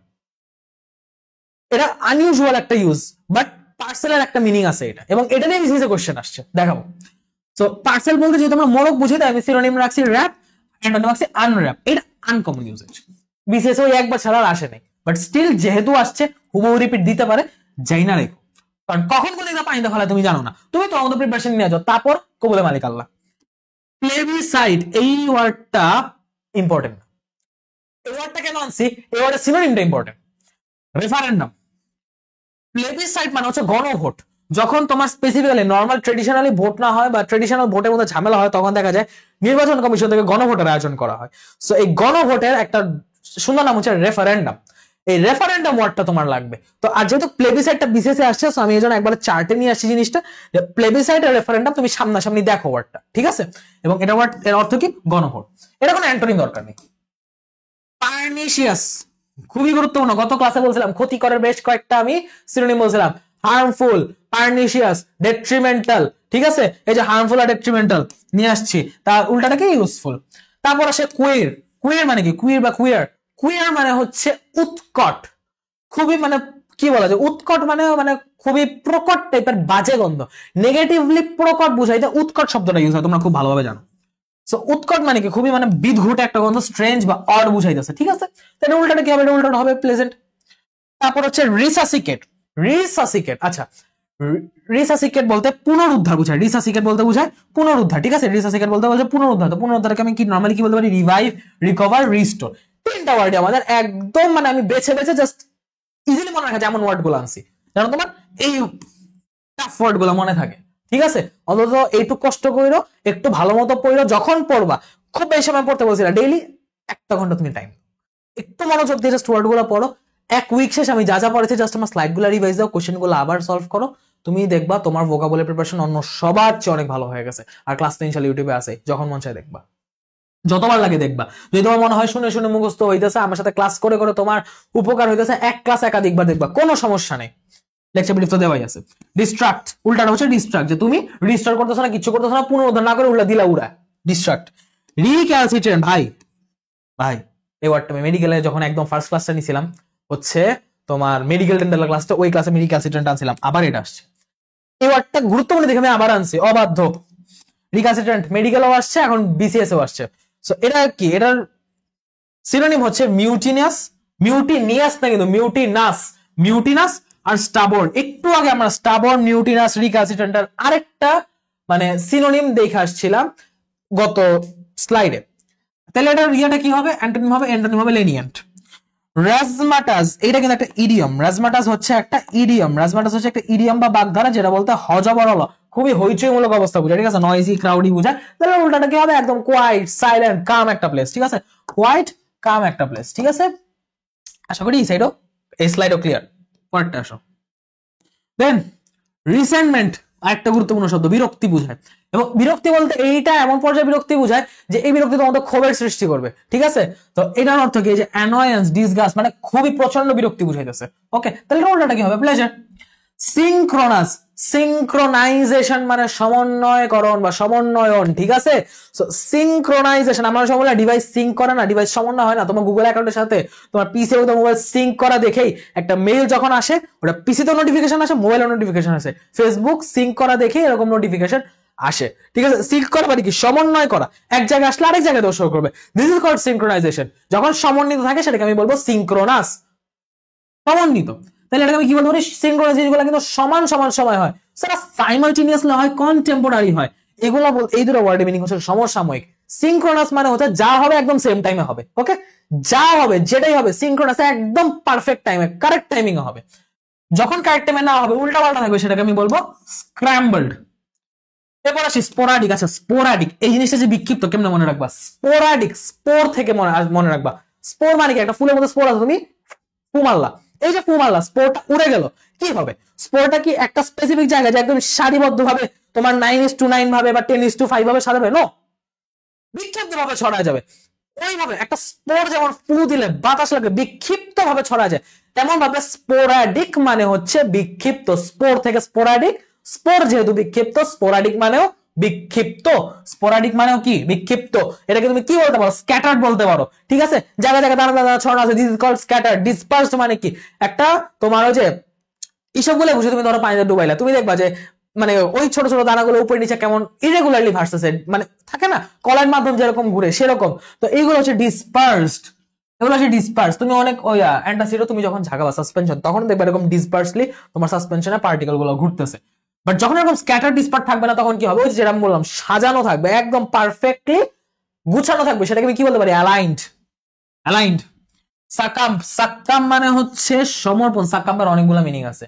এটা আনইউজুয়াল একটা ইউজ, বাট পার্সেলের একটা মিনিং আছে এটা, এবং এটা নিয়ে বিসিএস এ কোশ্চেন আসছে, দেখাবো। তো পার্সেল বলতে যেহেতু আমরা মোড়ক বুঝি, তাই আমি সিনোনিম রাখছি র‍্যাপ, অ্যান্টোনিম রাখছি আনর‍্যাপ। এটা আনকমন ইউজেজ, বিসিএস ওই একবার ছাড়া আর আসে নাই, বাট স্টিল যেহেতু আসছে হুবহু রিপিট দিতে পারে, যাই না রেখো, কারণ কখন কোন একটা পানিতে ফেলা তুমি জানো না, তুমি তো আমাদের প্রিপারেশন নিয়ে যাও, তারপর কবুলে মালিক আল্লাহ। প্লেবিসাইড এই ওয়ার্ডটা ইম্পর্টেন্ট না, এই ওয়ার্ডটা কেন আনছি, এই ওয়ার্ডের সিনোনিমটা ইম্পর্টেন্ট। রেফারেন্ডাম, প্লেবিসাইড মানে হচ্ছে গণভোট। যখন তোমার স্পেসিফিক্যালি নর্মাল ট্রেডিশনালি ভোট না হয় বা ট্রেডিশনাল ভোটের মধ্যে ঝামেলা হয়, তখন দেখা যায় নির্বাচন কমিশন থেকে গণভোটের আয়োজন করা হয়। সো এই গণভোটের একটা সুন্দর নাম হচ্ছে রেফারেন্ডাম। এই রেফারেন্ডাম ওয়ার্ডটা তোমার লাগবে। তো আর যেহেতু প্লেবিসাইডটা বিসিএস এ আসছে, সো আমি এই জন্য একবার চার্টে নিয়ে আসছি জিনিসটা, যে প্লেবিসাইড আর রেফারেন্ডাম তুমি সামনাসামনি দেখো ওয়ার্ডটা, ঠিক আছে? এবং এটা ওয়ার্ড এর অর্থ কি? গণভোট। এটা কোনো অ্যান্টোনিম দরকার নেই। পার্নিশিয়াস খুবই গুরুত্বপূর্ণ, গত ক্লাসে বলছিলাম ক্ষতিকরের বেশ কয়েকটা আমি সিনোনিম বলছিলাম, হার্মফুল, পার্নিশিয়াস, ডেট্রিমেন্টাল, ঠিক আছে? এই যে হার্মফুল আর ডেট্রিমেন্টাল নিয়ে আসছি, তার উল্টাটা কি? ইউজফুল। তারপর আসে কুইর। কুইর মানে কি? কুইর বা কুইয়ার, কুইয়ার মানে হচ্ছে উৎকট, খুবই মানে কি বলা যায়, উৎকট মানে মানে খুবই প্রকট টাইপের বাজে গন্ধ, নেগেটিভলি প্রকট বুঝাইতে উৎকট শব্দটা ইউজ হয়, তোমরা খুব ভালোভাবে জানো। সো উৎকট মানে কি? খুবই মানে বিদঘুটে একটা গন্ধ, স্ট্রেঞ্জ বা অড বুঝাইতেছে, ঠিক আছে? তাহলে উল্টাটা কি হবে? উল্টাটা হবে প্লেজেন্ট। তারপর হচ্ছে রিসাসিকেট। রিসাসিকেট, আচ্ছা রিসাসিকেট বলতে পুনরুদ্ধার বোঝায়, রিসাসিকেট বলতে বোঝায় পুনরুদ্ধার, ঠিক আছে? রিসাসিকেট বলতে বলছে পুনরুদ্ধার। তো পুনরুদ্ধারকে আমি কি নরমালি কি বলতে পারি? Revive, recover, restore. তিনটা ওয়ার্ড আমাদের একদম মানে আমি বেছে বেছে জাস্ট ইজিলি মনে রাখা যেমন ওয়ার্ড গুলো আনছি, যেন তোমার এই টাফ ওয়ার্ড গুলো মনে থাকে, ঠিক আছে? অন্তত এইটুকু কষ্ট কইরো, একটু ভালো মতো পড়ো, যখন পড়বা খুব বেশি সময় পড়তে বলছি না, ডেইলি 1 ঘন্টা তুমি টাইম, একটু মনোযোগ দিয়ে জাস্ট ওয়ার্ড গুলো পড়ো। এক উইক শেষ আমি যা যা পড়েছি জাস্ট আমার স্লাইড গুলো রিভাইজ দাও, কোশ্চেন গুলো আবার সলভ করো, তুমি দেখবা তোমার ভোকাবুলারি প্রিপারেশন অন্য সবার চেয়ে অনেক ভালো হয়ে গেছে। আর ক্লাস তো ইনশাআল্লাহ ইউটিউবে আছে, যখন মন চায় দেখবা, যতবার লাগে দেখবা। যদি তোমার মনে হয় শুনে শুনে মুখস্থ হইতেছে, আমার সাথে ক্লাস করে করে তোমার উপকার হইতেছে, এক ক্লাস একাধিকবার দেখবা, কোনো সমস্যা নেই, লেকচার পিডিএফ তো দেওয়াই আছে। ডিস্ট্রাক্ট, উল্টাটা হচ্ছে ডিস্ট্রাক্ট, যে তুমি রিস্টোর করতেছ না, কিছু করতেছ না, পুনরুদ্ধার না করে উল্টা দিলা উড়া, ডিস্ট্রাক্ট। রিক্যালসিট্রেন্ট, ভাই ভাই এই ওয়ার্ডটা আমি মেডিকেলে যখন একদম ফার্স্ট ক্লাসটা নিছিলাম, হচ্ছে তোমার মেডিকেল ডেন্টাল ক্লাসটা, ওই ক্লাসে আমি রিক্যালসিট্রেন্ট আনছিলাম, আবার এটা আসছে। এই ওয়ার্ডটা গুরুত্বপূর্ণ দেখে আমি আবার আনছি, অবাধ্য। রিক্যালসিট্রেন্ট মেডিকেলও আসছে, এখন বিসিএস ও আসছে। সো এটা কি? এটার সিনোনিম হচ্ছে মিউটিনিয়াস, মিউটিনিয়াস না কিন্তু মিউটিনাস, মিউটিনাস আর স্টাবর্ন। একটু আগে আমরা স্টাবর্ন, মিউটিনাস, রিক্যালসিট্রেন্টার আরেকটা মানে সিনোনিম দেখে আসছিলাম গত স্লাইডে। তাহলে এটার ইয়েটা কি হবে? অ্যান্টোনিম হবে, অ্যান্টোনিম হবে লেনিয়েন্ট। রাজমাটাস, এটা কিন্তু একটা ইডিয়ম, রাজমাটাস হচ্ছে একটা ইডিয়ম, রাজমাটাস হচ্ছে একটা ইডিয়ম বা বাগধারা, যেটা বলতে হজবরল, খুবই হইচইমূলক অবস্থা বোঝায়, ঠিক আছে? নয়েজি, ক্রাউডি বোঝায়। তাহলে উল্টাটা কি হবে? একদম কোয়াইট, সাইলেন্ট, কাম একটা প্লেস, ঠিক আছে? কোয়াইট, কাম একটা প্লেস, ঠিক আছে? আশা করি এই সাইডও, এই স্লাইডও ক্লিয়ার। পরেরটা আসো। দেন রিসেন্টমেন্ট, আরেকটা গুরুত্বপূর্ণ শব্দ, বিরক্তি বোঝায়। এবং বিরক্তি বলতে এইটা এমন পর্যায়ে বিরক্তি বোঝায় যে এই বিরক্তি তোমাদের ক্ষোভের সৃষ্টি করবে, ঠিক আছে? তো এটার অর্থ কি? যে অ্যানয়েন্স, ডিসগাস্ট মানে খুবই প্রচন্ড বিরক্তি বুঝাইতেছে। ওকে, তাহলে উল্টাটা কি হবে? প্লেজার। সিনক্রোনাস, সিনক্রোনাইজেশন মানে সমন্বয়করণ বা সমন্বয়ন, ঠিক আছে? সো সিনক্রোনাইজেশন, আমরা সব বলে ডিভাইস সিঙ্ক করা না, ডিভাইস সমন্বয় হয় না। তোমার গুগল অ্যাকাউন্টের সাথে তোমার পিসি এবং মোবাইল সিঙ্ক করা দেখেই একটা মেইল যখন আসে, ওটা পিসিতে নোটিফিকেশন আসে, মোবাইলে নোটিফিকেশন আসে, ফেসবুক সিঙ্ক করা দেখেই এরকম নোটিফিকেশন আসে, ঠিক আছে? সিঙ্ক করা মানে কি? সমন্বয় করা, এক জায়গায় আসলে আরেক জায়গায় দর্শক করবে, দিস ইজ কল্ড সিনক্রোনাইজেশন। যখন সমন্বিত থাকে সেটাকে আমি বলবো সিনক্রোনাস, সমন্বিত। তাহলে এটাকে আমি কি বলবো? সিনক্রোনাস জিনিসগুলো কিন্তু সমান সমান সময় হয়, সেটা সাইমালটেনিয়াসলি হয়, কন্টেম্পোরারি হয়। এগুলো এই দুটো ওয়ার্ডের মিনিং হচ্ছে সমসাময়িক। সিনক্রোনাস মানে হচ্ছে যা হবে একদম সেম টাইমে হবে, ওকে? যা হবে যেটাই হবে সিনক্রোনাস একদম পারফেক্ট টাইমে, কারেক্ট টাইমিং এ হবে। যখন কারেক্ট টাইমে না হবে, উল্টা পাল্টা থাকবে, সেটাকে আমি বলবো স্ক্র্যাম্বলড। এরপর আসি স্পোরাডিক। আচ্ছা স্পোরাডিক এই জিনিসটা যে বিক্ষিপ্ত, কেমনে মনে রাখবা? স্পোরাডিক, স্পোর থেকে মনে রাখবা। স্পোর মানে কি? একটা ফুলের মধ্যে স্পোর আছে, তুমি ফু মারলা, এই যে ফু মারলা, স্পোরটা উড়ে গেল, কি হবে? স্পোরটা কি একটা স্পেসিফিক জায়গায় যে একদম সারিবদ্ধ ভাবে তোমার 9:9 ভাবে বা 10:5 ভাবে সাজাবে? নো, বিক্ষিপ্ত ভাবে ছড়ায় যাবে। ওইভাবে একটা স্পোর যেমন ফু দিলে বাতাস লাগে বিক্ষিপ্ত ভাবে ছড়ায় যায়, তেমন ভাবে স্পোরাডিক মানে হচ্ছে বিক্ষিপ্ত। স্পোর থেকে স্পোরাডিক, স্পোর যেহেতু বিক্ষিপ্ত, স্পোরাডিক মানেও বিক্ষিপ্ত। স্পোরাডিক মানেও কি? বিক্ষিপ্ত। এটাকে তুমি কি বলতে পারো? স্ক্যাটার্ড বলতে পারো। ঠিক আছে, জায়গা জায়গা দাঁড়া দাঁড়া ছড়ানো আছে, this is called scattered. Dispersed মানে কি? একটা তোমার ওই যে এসবগুলো বুঝে তুমি ধরো পানিতে ডুবাইলা, তুমি দেখবা যে মানে ওই ছোট ছোট দানাগুলো উপরে নিচে কেমন ইরেগুলারলি ভাসতেছে, মানে থাকে না কলার মাধ্যম যেরকম ঘুরে সেরকম। তো এইগুলো হচ্ছে ডিসপার্সড, এগুলো হচ্ছে ডিসপার্স। তুমি অনেক ওই অ্যান্টাসিডও তুমি যখন ঝাঁকাবা সাসপেনশন, তখন দেখবে এরকম ডিসপার্সলি তোমার সাসপেনশনের পার্টিকেল গুলো ঘুরতেছে। বাট যখন এরকম স্ক্যাটার ডিসপার্ট থাকবে না, তখন কি হবে? ওই যেরকম বললাম, সাজানো থাকবে, একদম পারফেক্টলি গুছানো থাকবে। সেটাকে আমি কি বলতে পারি? অ্যালাইন্ড। অ্যালাইন্ড। সাকাম, সাকাম মানে হচ্ছে সমর্পণ। সাকাম্বের অনেকগুলো মিনিং আছে,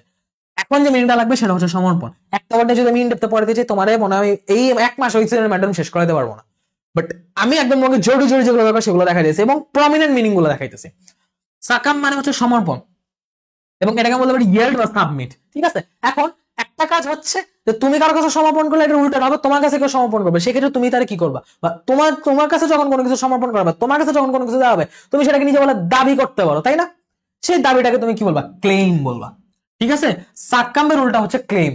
এখন যে মিনিংটা লাগবে সেটা হচ্ছে সমর্পণ। একটা ওয়ার্ডে যদি আমি ইনডেপথে পড়াতে চাই, তোমার মনে হয় এই এক মাস ওই ম্যাডাম শেষ করাতে পারবো না। বাট আমি একদম তোমাকে জোরে জোরে যেগুলো দরকার সেগুলো দেখা দিয়েছি এবং প্রমিনেন্ট মিনিং গুলো দেখাইতেছি। সাকাম মানে হচ্ছে সমর্পণ, এবং এটাকে বলতে পারি ইয়েল্ড বা সাবমিট। ঠিক আছে, এখন একটা কাজ হচ্ছে যে তুমি কারো কাছে সমর্পণ করলে এটা উল্টা হবে, তোমার কাছে কেউ সমর্পণ করবে, সেক্ষেত্রে তুমি তার কি করবা? বা তোমার কাছে যখন কোনো কিছু সমর্পণ করবে, তোমার কাছে যখন কোনো কিছু দেওয়া হবে, তুমি সেটাকে নিজে বলে দাবি করতে পারো, তাই না? সেই দাবিটাকে তুমি কি বলবা? ক্লেম বলবা। ঠিক আছে, সাকাম্বের উল্টা হচ্ছে ক্লেম।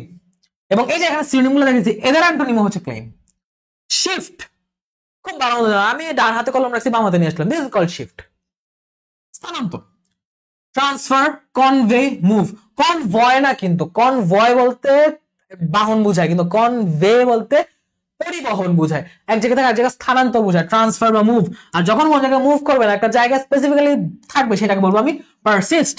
এবং এই যে এখানে সিনোনিম গুলো দেখেছি, এদের অ্যান্টোনিম হচ্ছে ক্লেম। শিফট, খুব ভালো, আমি ডান হাতে কলম রাখছি, বাম হাতে নিয়ে আসলাম, দিস ইজ কল্ড শিফট। স্থানান্তর, ট্রান্সফার, কনভে, মুভ। কনভয় না, কিন্তু কনভয় বলতে বাহন বুঝায়, কিন্তু কনভে বলতে পরিবহন বুঝায়, এক জায়গা থেকে এক জায়গায় স্থানান্তর বুঝায়, ট্রান্সফার বা মুভ। আর যখন কোন জায়গায় মুভ করবে না, একটা জায়গায় স্পেসিফিক্যালি থাকবে, সেটাকে বলবো আমি পারসিস্ট।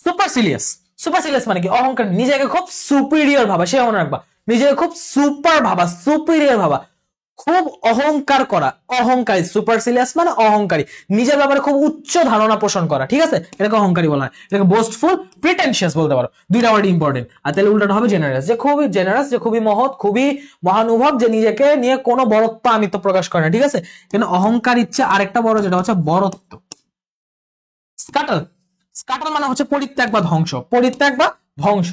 সুপারসিলিয়াস, সুপারসিলিয়াস মানে কি? অহংকার, নিজেকে খুব সুপিরিয়র ভাবা, সে মনে রাখবা, নিজেকে খুব সুপার ভাবা, সুপিরিয়র ভাবা, খুব অহংকার করা, অহংকারী। সুপারসিলিয়াস মানে অহংকারী, নিজের ব্যাপারে খুব উচ্চ ধারণা পোষণ করা। ঠিক আছে, এটাকে অহংকারী বলা হয়। এটাকে বোস্টফুল, প্রিটেনশিয়াস বলতে পারো। দুইটা ওয়ার্ড ইম্পর্টেন্ট। আর তাহলে উল্টাটা হবে জেনারেস, যে খুবই জেনারেস, যে খুবই মহৎ, খুবই মহানুভব, যে নিজেকে নিয়ে কোনো বড়ত্ব আমিত্ব প্রকাশ করে না। ঠিক আছে, কিন্তু অহংকার ইচ্ছে আরেকটা বড়, যেটা হচ্ছে বড়ত্ব। স্কাটল, স্কাটল মানে হচ্ছে পরিত্যাগ বা ধ্বংস, পরিত্যাগ বা ধ্বংস।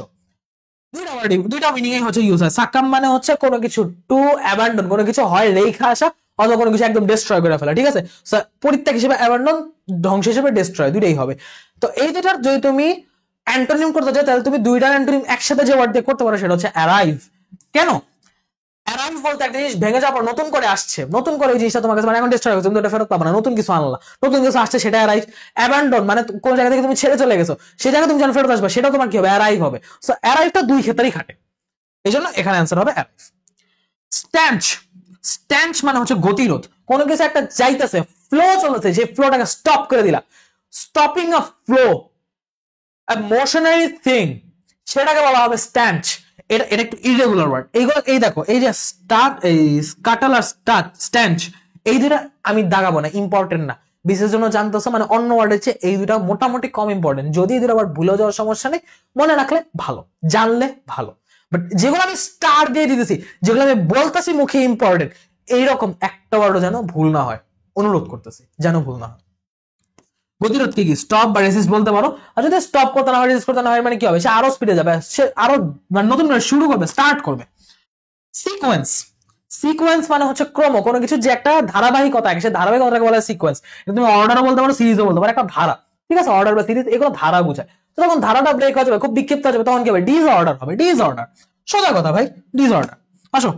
দুইটা মিনিং হচ্ছে ইউজ হয়। সাকাম মানে হচ্ছে কোনো কিছু টু অ্যাবান্ডন, কোনো কিছু হয় রেখা আসা, অথবা কোনো কিছু একদম ডিস্ট্রয় করে ফেলা। ঠিক আছে, পরিত্যাগ হিসেবে অ্যাবান্ডন, ধ্বংস হিসেবে ডিস্ট্রয়, দুইটাই হবে। তো এই দুটার যদি তুমি অ্যান্টোনিম করতে চাও, তাহলে তুমি দুইটার অ্যান্টোনিম একসাথে যে ওয়ার্ড দিয়ে করতে পারো, সেটা হচ্ছে অ্যারাইভ। কেন? অ্যারাইভ বলতে একটা জিনিস ভেঙে যাওয়ার পর নতুন করে আসছে, নতুন করে ওই জিনিসটা তোমার কাছে, মানে এখন ডিস্ট্রয় হয়েছে, তুমি ওটা ফেরত পাবে না, নতুন কিছু আনলা, নতুন কিছু আসছে, সেটা অ্যারাইভ। অ্যাবান্ডন মানে কোন জায়গা থেকে তুমি ছেড়ে চলে গেছো, সেই জায়গায় তুমি যখন ফেরত আসবে, সেটা তোমার কি হবে? অ্যারাইভ হবে। সো অ্যারাইভটা দুই ক্ষেত্রেই খাটে, এই জন্য এখানে অ্যান্সার হবে অ্যারাইভ। স্ট্যান্চ, স্ট্যান্চ মানে হচ্ছে গতিরোধ। কোনো কিছু একটা যাইতেছে, ফ্লো চলেছে, সেই ফ্লোটাকে স্টপ করে দিলা, স্টপিং আ ফ্লো, আ মোশনারি থিং, সেটাকে বলা হবে স্ট্যান্চ। এটা এটা একটু ইরেগুলার ওয়ার্ড। এইগুলো এই দেখো, এই যে স্টার্ট, এই স্কাটল আর স্টার্ট, স্ট্যান্চ, এই দুটা আমি দাগাবো না, ইম্পর্টেন্ট না, বিশেষ জন্য জানতেছো, মানে অন্য ওয়ার্ড হচ্ছে, এই দুটা মোটামুটি কম ইম্পর্টেন্ট। যদি এই দুটো ওয়ার্ড ভুলে যাওয়ার সমস্যা নেই, মনে রাখলে ভালো, জানলে ভালো। বাট যেগুলো আমি স্টার দিয়ে দিতেছি, যেগুলো আমি বলতেছি মুখে ইম্পর্টেন্ট, এইরকম একটা ওয়ার্ডও যেন ভুল না হয়, অনুরোধ করতেছি, যেন ভুল না হয়। গতিরোধ কি? স্টপ বা রেসিস্ট বলতে পারো। আর যদি স্টপ করতে না হয়, রেসিস্ট করতে না হয়, মানে কি হবে? সে আরো স্পিডে যাবে, সে আরো মানে নতুন করে শুরু করবে, স্টার্ট করবে। সিকোয়েন্স, সিকোয়েন্স মানে হচ্ছে ক্রম, কোনো কিছু যে একটা ধারাবাহিকতা, সে ধারাবাহিকতাকে বলা হয় সিকোয়েন্স। তুমি অর্ডারও বলতে পারো, সিরিজও বলতে পারো, একটা ধারা। ঠিক আছে, অর্ডার বা সিরিজ, এগুলো ধারা বোঝায়। তো যখন ধারাটা ব্রেক হয়ে যাবে, খুব বিক্ষিপ্ত হয়ে যাবে, তখন কি হবে? ডিসঅর্ডার হবে, ডিসঅর্ডার। সোজা কথা ভাই, ডিসঅর্ডার। আসো,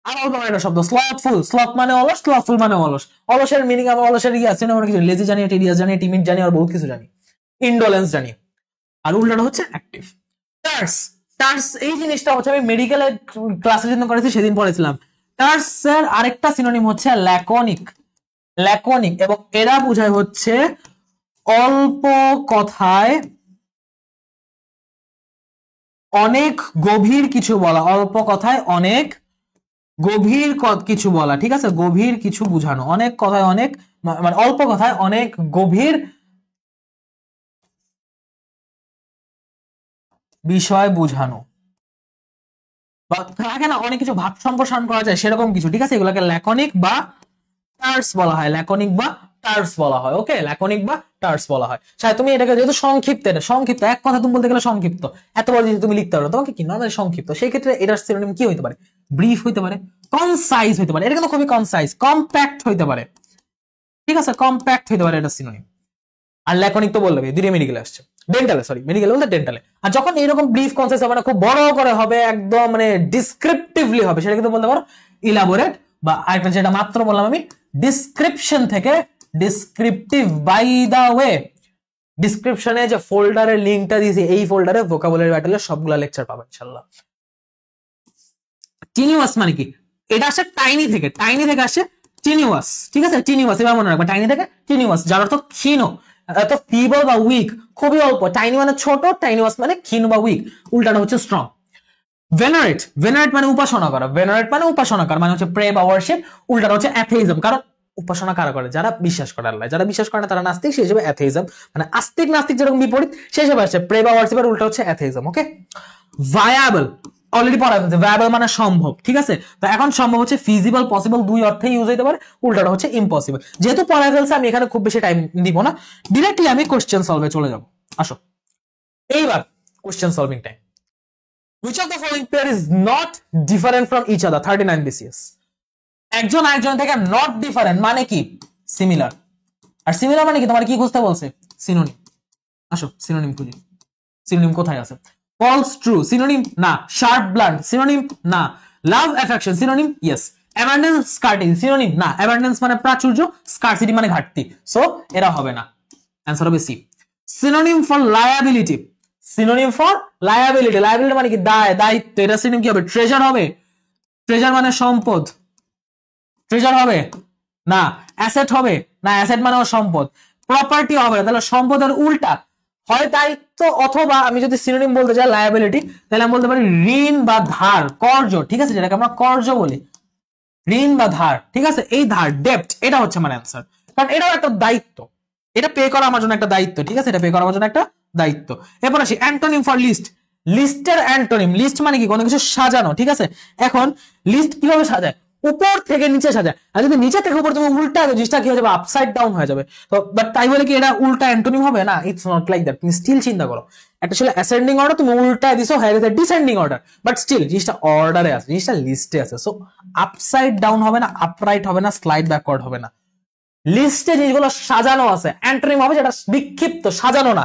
আর অল্প একটা শব্দ, স্লথফুল। স্লথ মানে অলস, স্লথফুল মানে অলস। অলসের মিনিং, আমরা অলসের ইয়ে আছে না, আমরা কিছু লেজি জানি, টেডিয়াস জানি, টিমিড জানি, আর বহুত কিছু জানি, ইন্ডোলেন্স জানি। আর উল্টাটা হচ্ছে অ্যাক্টিভ। টার্স, টার্স এই জিনিসটা হচ্ছে আমি মেডিকেলের ক্লাসে যেদিন করেছি সেদিন পড়েছিলাম। টার্স এর আরেকটা সিনোনিম হচ্ছে ল্যাকনিক, ল্যাকনিক। এবং এরা বোঝায় হচ্ছে অল্প কথায় অনেক গভীর কিছু বলা, অল্প কথায় অনেক গভীর কিছু বলা। ঠিক আছে, গভীর কিছু বুঝানো, অনেক কথায় অনেক, মানে অল্প কথায় অনেক গভীর বিষয় বুঝানো, বা থাকে না অনেক কিছু ভাব সম্প্রসারণ করা যায়, সেরকম কিছু। ঠিক আছে, এগুলোকে ল্যাকনিক বা টার্স বলা হয়, ল্যাকনিক বা টার্স বলা হয়। ওকে, ল্যাকনিক বা টার্স বলা হয়। সাথে তুমি এটাকে যেহেতু সংক্ষিপ্ত, এটা সংক্ষিপ্ত, এক কথা তুমি বলতে গেলে সংক্ষিপ্ত, এত বড় জিনিস তুমি লিখতে পারো, তোমাকে কি নরমালি সংক্ষিপ্ত, সেই ক্ষেত্রে এটার সিনোনিম কি হইতে পারে? ব্রিফ হইতে পারে, কনসাইজ হইতে পারে, এটা কিন্তু খুবই কনসাইজ, কম্প্যাক্ট হইতে পারে, ঠিক আছে, কম্প্যাক্ট হইতে পারে এটা সিনোনিম। আর ল্যাকনিক তো বলবে দুইটা মেডিকেল আসছে, ডেন্টালে, সরি মেডিকেল বলতে ডেন্টালে। আর যখন এইরকম ব্রিফ কনসাইজ হবে না, খুব বড় করে হবে, একদম মানে ডিসক্রিপটিভলি হবে, সেটা কিন্তু বলতে পারো ইলাবোরেট, বা আরেকটা যেটা মাত্র বললাম আমি ডিসক্রিপশন থেকে ডিসক্রিপটিভ। বাই দা ওয়ে, ডিসক্রিপশনে যে ফোল্ডারের লিংকটা দিয়েছি, এই ফোল্ডারে ভোকাবুলারি ব্যাটেলের সবগুলা লেকচার পাবে ইনশাআল্লাহ। টিনিউয়াস মানে কি? এটা আসে টাইনি থেকে, টাইনি থেকে আসে টিনিউয়াস, ঠিক আছে, টিনিউয়াস এবার মনে রাখবে, টাইনি থেকে টিনিউয়াস, যার অর্থ ক্ষীণ, এত ফিবল বা উইক, খুবই অল্প। টাইনি মানে ছোট, টাইনিউয়াস মানে ক্ষীণ বা উইক, উল্টাটা হচ্ছে স্ট্রং। ভেনারেট, ভেনারেট মানে উপাসনা করা, ভেনারেট মানে উপাসনা করা, মানে হচ্ছে প্রে বা ওয়ারশিপ, উল্টাটা হচ্ছে অ্যাথেইজম, কারণ উপাসনা কারা করে? যারা বিশ্বাস করে আল্লাহ, যারা বিশ্বাস করে না তারা নাস্তিক, সেই হিসেবে অ্যাথেইজম, মানে আস্তিক নাস্তিক যেরকম বিপরীত, সেই হিসেবে আসছে প্রে বা ওয়ারশিপের উল্টা হচ্ছে অ্যাথেইজম। ওকে, ভায়াবল অলরেডি পড়া হয়েছে, ভায়াবল মানে সম্ভব, ঠিক আছে, তো এখন সম্ভব হচ্ছে ফিজিবল, পসিবল, দুই অর্থে ইউজ হতে পারে, উল্টাটা হচ্ছে ইম্পসিবল। যেহেতু পড়া ফেলছে আমি এখানে খুব বেশি টাইম দিব না, ডিরেক্টলি আমি কোশ্চেন সলভে চলে যাব। আসো এইবার question solving time. Which of the following pair is not different from each other? 39 BCS. একজন আরেকজন থেকে নট ডিফারেন্ট মানে কি? সিমিলার। আর সিমিলার মানে কি? তোমার কি খুঁজতে বলছে? সিনোনিম। আসো সিনোনিম খুঁজি। সিনোনিম কোথায় আছে? ফলস ট্রু সিনোনিম না, শার্প ব্লান্ট সিনোনিম না, লাভ affection synonym yes, abundance স্কার্টিং synonym না, অ্যাবান্ডেন্স মানে প্রাচুর্য, স্কার্সিটি মানে ঘাটতি, সো এরা হবে না, অ্যানসার হবে C. Synonym for liability, synonym for liability, liability মানে কি? দায়, দায়িত্ব, এটা সিনোনিম কি হবে? ট্রেজার হবে, ট্রেজার মানে সম্পদ, ট্রেজার হবে না, অ্যাসেট হবে না, অ্যাসেট মানে সম্পদ, প্রপার্টি হবে না, তাহলে সম্পদের উল্টা হয় দায়িত্ব, অথবা আমি যদি সিনোনিম বলতে চাই লায়াবিলিটি, তাহলে আমি বলতে পারি ঋণ বা ধার, কর্জ, ঠিক আছে, যেটাকে আমরা কর্জ বলি, ঋণ বা ধার, ঠিক আছে, এই ধার, ডেপ্ট, এটা হচ্ছে আমার অ্যান্সার, কারণ এটাও একটা দায়িত্ব, এটা পে করা আমার জন্য একটা দায়িত্ব, ঠিক আছে, এটা পে করা আমার জন্য একটা দায়িত্ব। এরপর আসি অ্যান্টোনিম ফর লিস্ট, লিস্টের অ্যান্টোনিম, লিস্ট মানে কি? কোনো কিছু সাজানো, ঠিক আছে, এখন লিস্ট কিভাবে সাজায়? উপর থেকে নিচে সাজায়, আর যদি নিচে থেকে উপর তুমি উল্টা জিনিসটা কি হয়ে যাবে? আপসাইড ডাউন হয়ে যাবে। তো বাট তাই বলে কি এটা উল্টা অ্যান্টোনিম হবে না? It's not like that. তুমি স্টিল চিন্তা করো, একটা ছিল অ্যাসেন্ডিং অর্ডার, তুমি উল্টায় দিছো, হয়ে গেছে ডিসেন্ডিং অর্ডার, বাট স্টিল জিনিসটা অর্ডারে আছে, জিনিসটা লিস্টে আছে, সো আপসাইড ডাউন হবে না, আপরাইট হবে না, স্লাইড ব্যাকওয়ার্ড হবে না, লিস্টে জিনিসগুলো সাজানো আছে। অ্যান্টোনিম হবে যেটা বিক্ষিপ্ত, সাজানো না,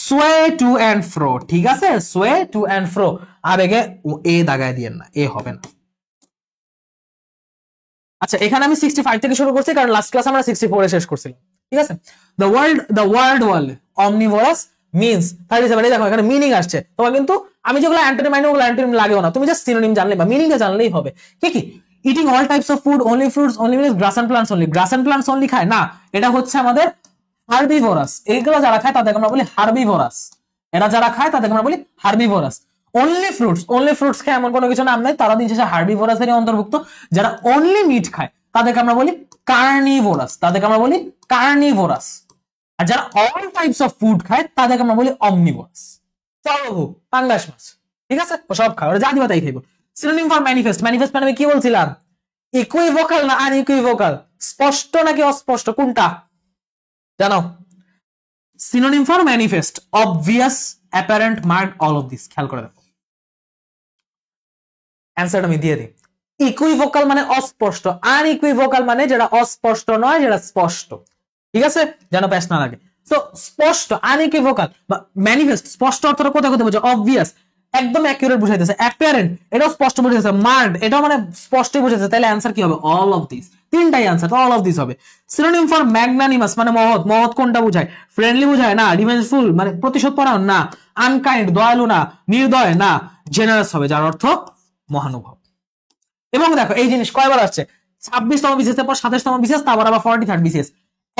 সোয়ে টু এন্ড ফ্রো, ঠিক আছে, সোয়ে টু এন্ড ফ্রো, আবেগে এ দাগায় দিয়েন না, এ হবে না। আচ্ছা এখানে আমি 65 থেকে শুরু করছি, কারণ লাস্ট ক্লাস আমরা 64 এ শেষ করছিলাম, ঠিক আছে। ওয়ার্ল্ড অমনিভোরাস মিন্স 37, দেখো এখানে মিনিং আসছে তোমার, কিন্তু আমি যেগুলো অ্যান্টোনিম মাইনে ওগুলো অ্যান্টোনিম লাগেও না, তুমি জাস্ট সিনোনিম জানলে বা মিনিংটা জানলেই হবে। কি কি? Eating all types of food, only fruits, only means grass and plants only, grass and plants only খায় না, এটা হচ্ছে আমাদের হার্বিভোরাস, এইগুলো যারা খায় তাদেরকে আমরা বলি হার্বিভোরাস, এরা যারা খায় তাদেরকে আমরা বলি herbivorous. Only fruits, only fruits খায় এমন কোনো কিছু নাম নাই, তারা দিন শেষে হার্বিভোরাসেরই অন্তর্ভুক্ত। যারা অনলি মিট খায় তাদেরকে আমরা বলি কার্নিভোরাস, তাদেরকে আমরা বলি কার্নিভোরাস। আর যারা অল টাইপস অফ ফুড খায় তাদেরকে আমরা বলি অমনিভোরাস। চলো পাঙ্গাস মাছ, ঠিক আছে, ও সব খায়, ওরা যা দিবা তাই খাইবো। সিনোনিম ফর ম্যানিফেস্ট, ম্যানিফেস্ট মানে আমি কি বলছিলাম? ইকুইভোকাল না আনইকুইভোকাল? স্পষ্ট নাকি অস্পষ্ট, কোনটা জানো? Synonym for manifest obvious, apparent, mark, all of this. খেয়াল করে দেখো, অ্যান্সারটা আমি দিয়ে দিই। ইকুইভোকাল মানে অস্পষ্ট, আনইকুইভোকাল মানে যেটা অস্পষ্ট নয়, যেটা স্পষ্ট, ঠিক আছে, যেন প্যাস না লাগে। তো স্পষ্ট, আনইকুইভোকাল বা ম্যানিফেস্ট, স্পষ্ট অর্থটা কোথায় কোথায় বোঝে? অবভিয়াস, একদম অ্যাকুরেট বুঝাইতেছে। অ্যাপারেন্ট, এটাও স্পষ্ট বুঝাইতেছে। মার্কড, এটাও মানে স্পষ্টই বুঝাইতেছে। তাহলে অ্যান্সার কি হবে? All of this. তিনটাই অ্যান্সার, অল অফ দিস হবে। সিনোনিম ফর ম্যাগনানিমাস মানে মহৎ, মহৎ কোনটা বুঝায়? ফ্রেন্ডলি বুঝায় না, রিভেঞ্জফুল মানে প্রতিশোধ পরায়ণ না, আনকাইন্ড দয়ালু না, নির্দয় না, জেনারাস হবে, যার অর্থ মহানুভব। এবং দেখো এই জিনিস কয়বার আসছে? 26তম বিসিএস এর পর 27তম বিসিএস, তারপর আবার 43rd বিসিএস,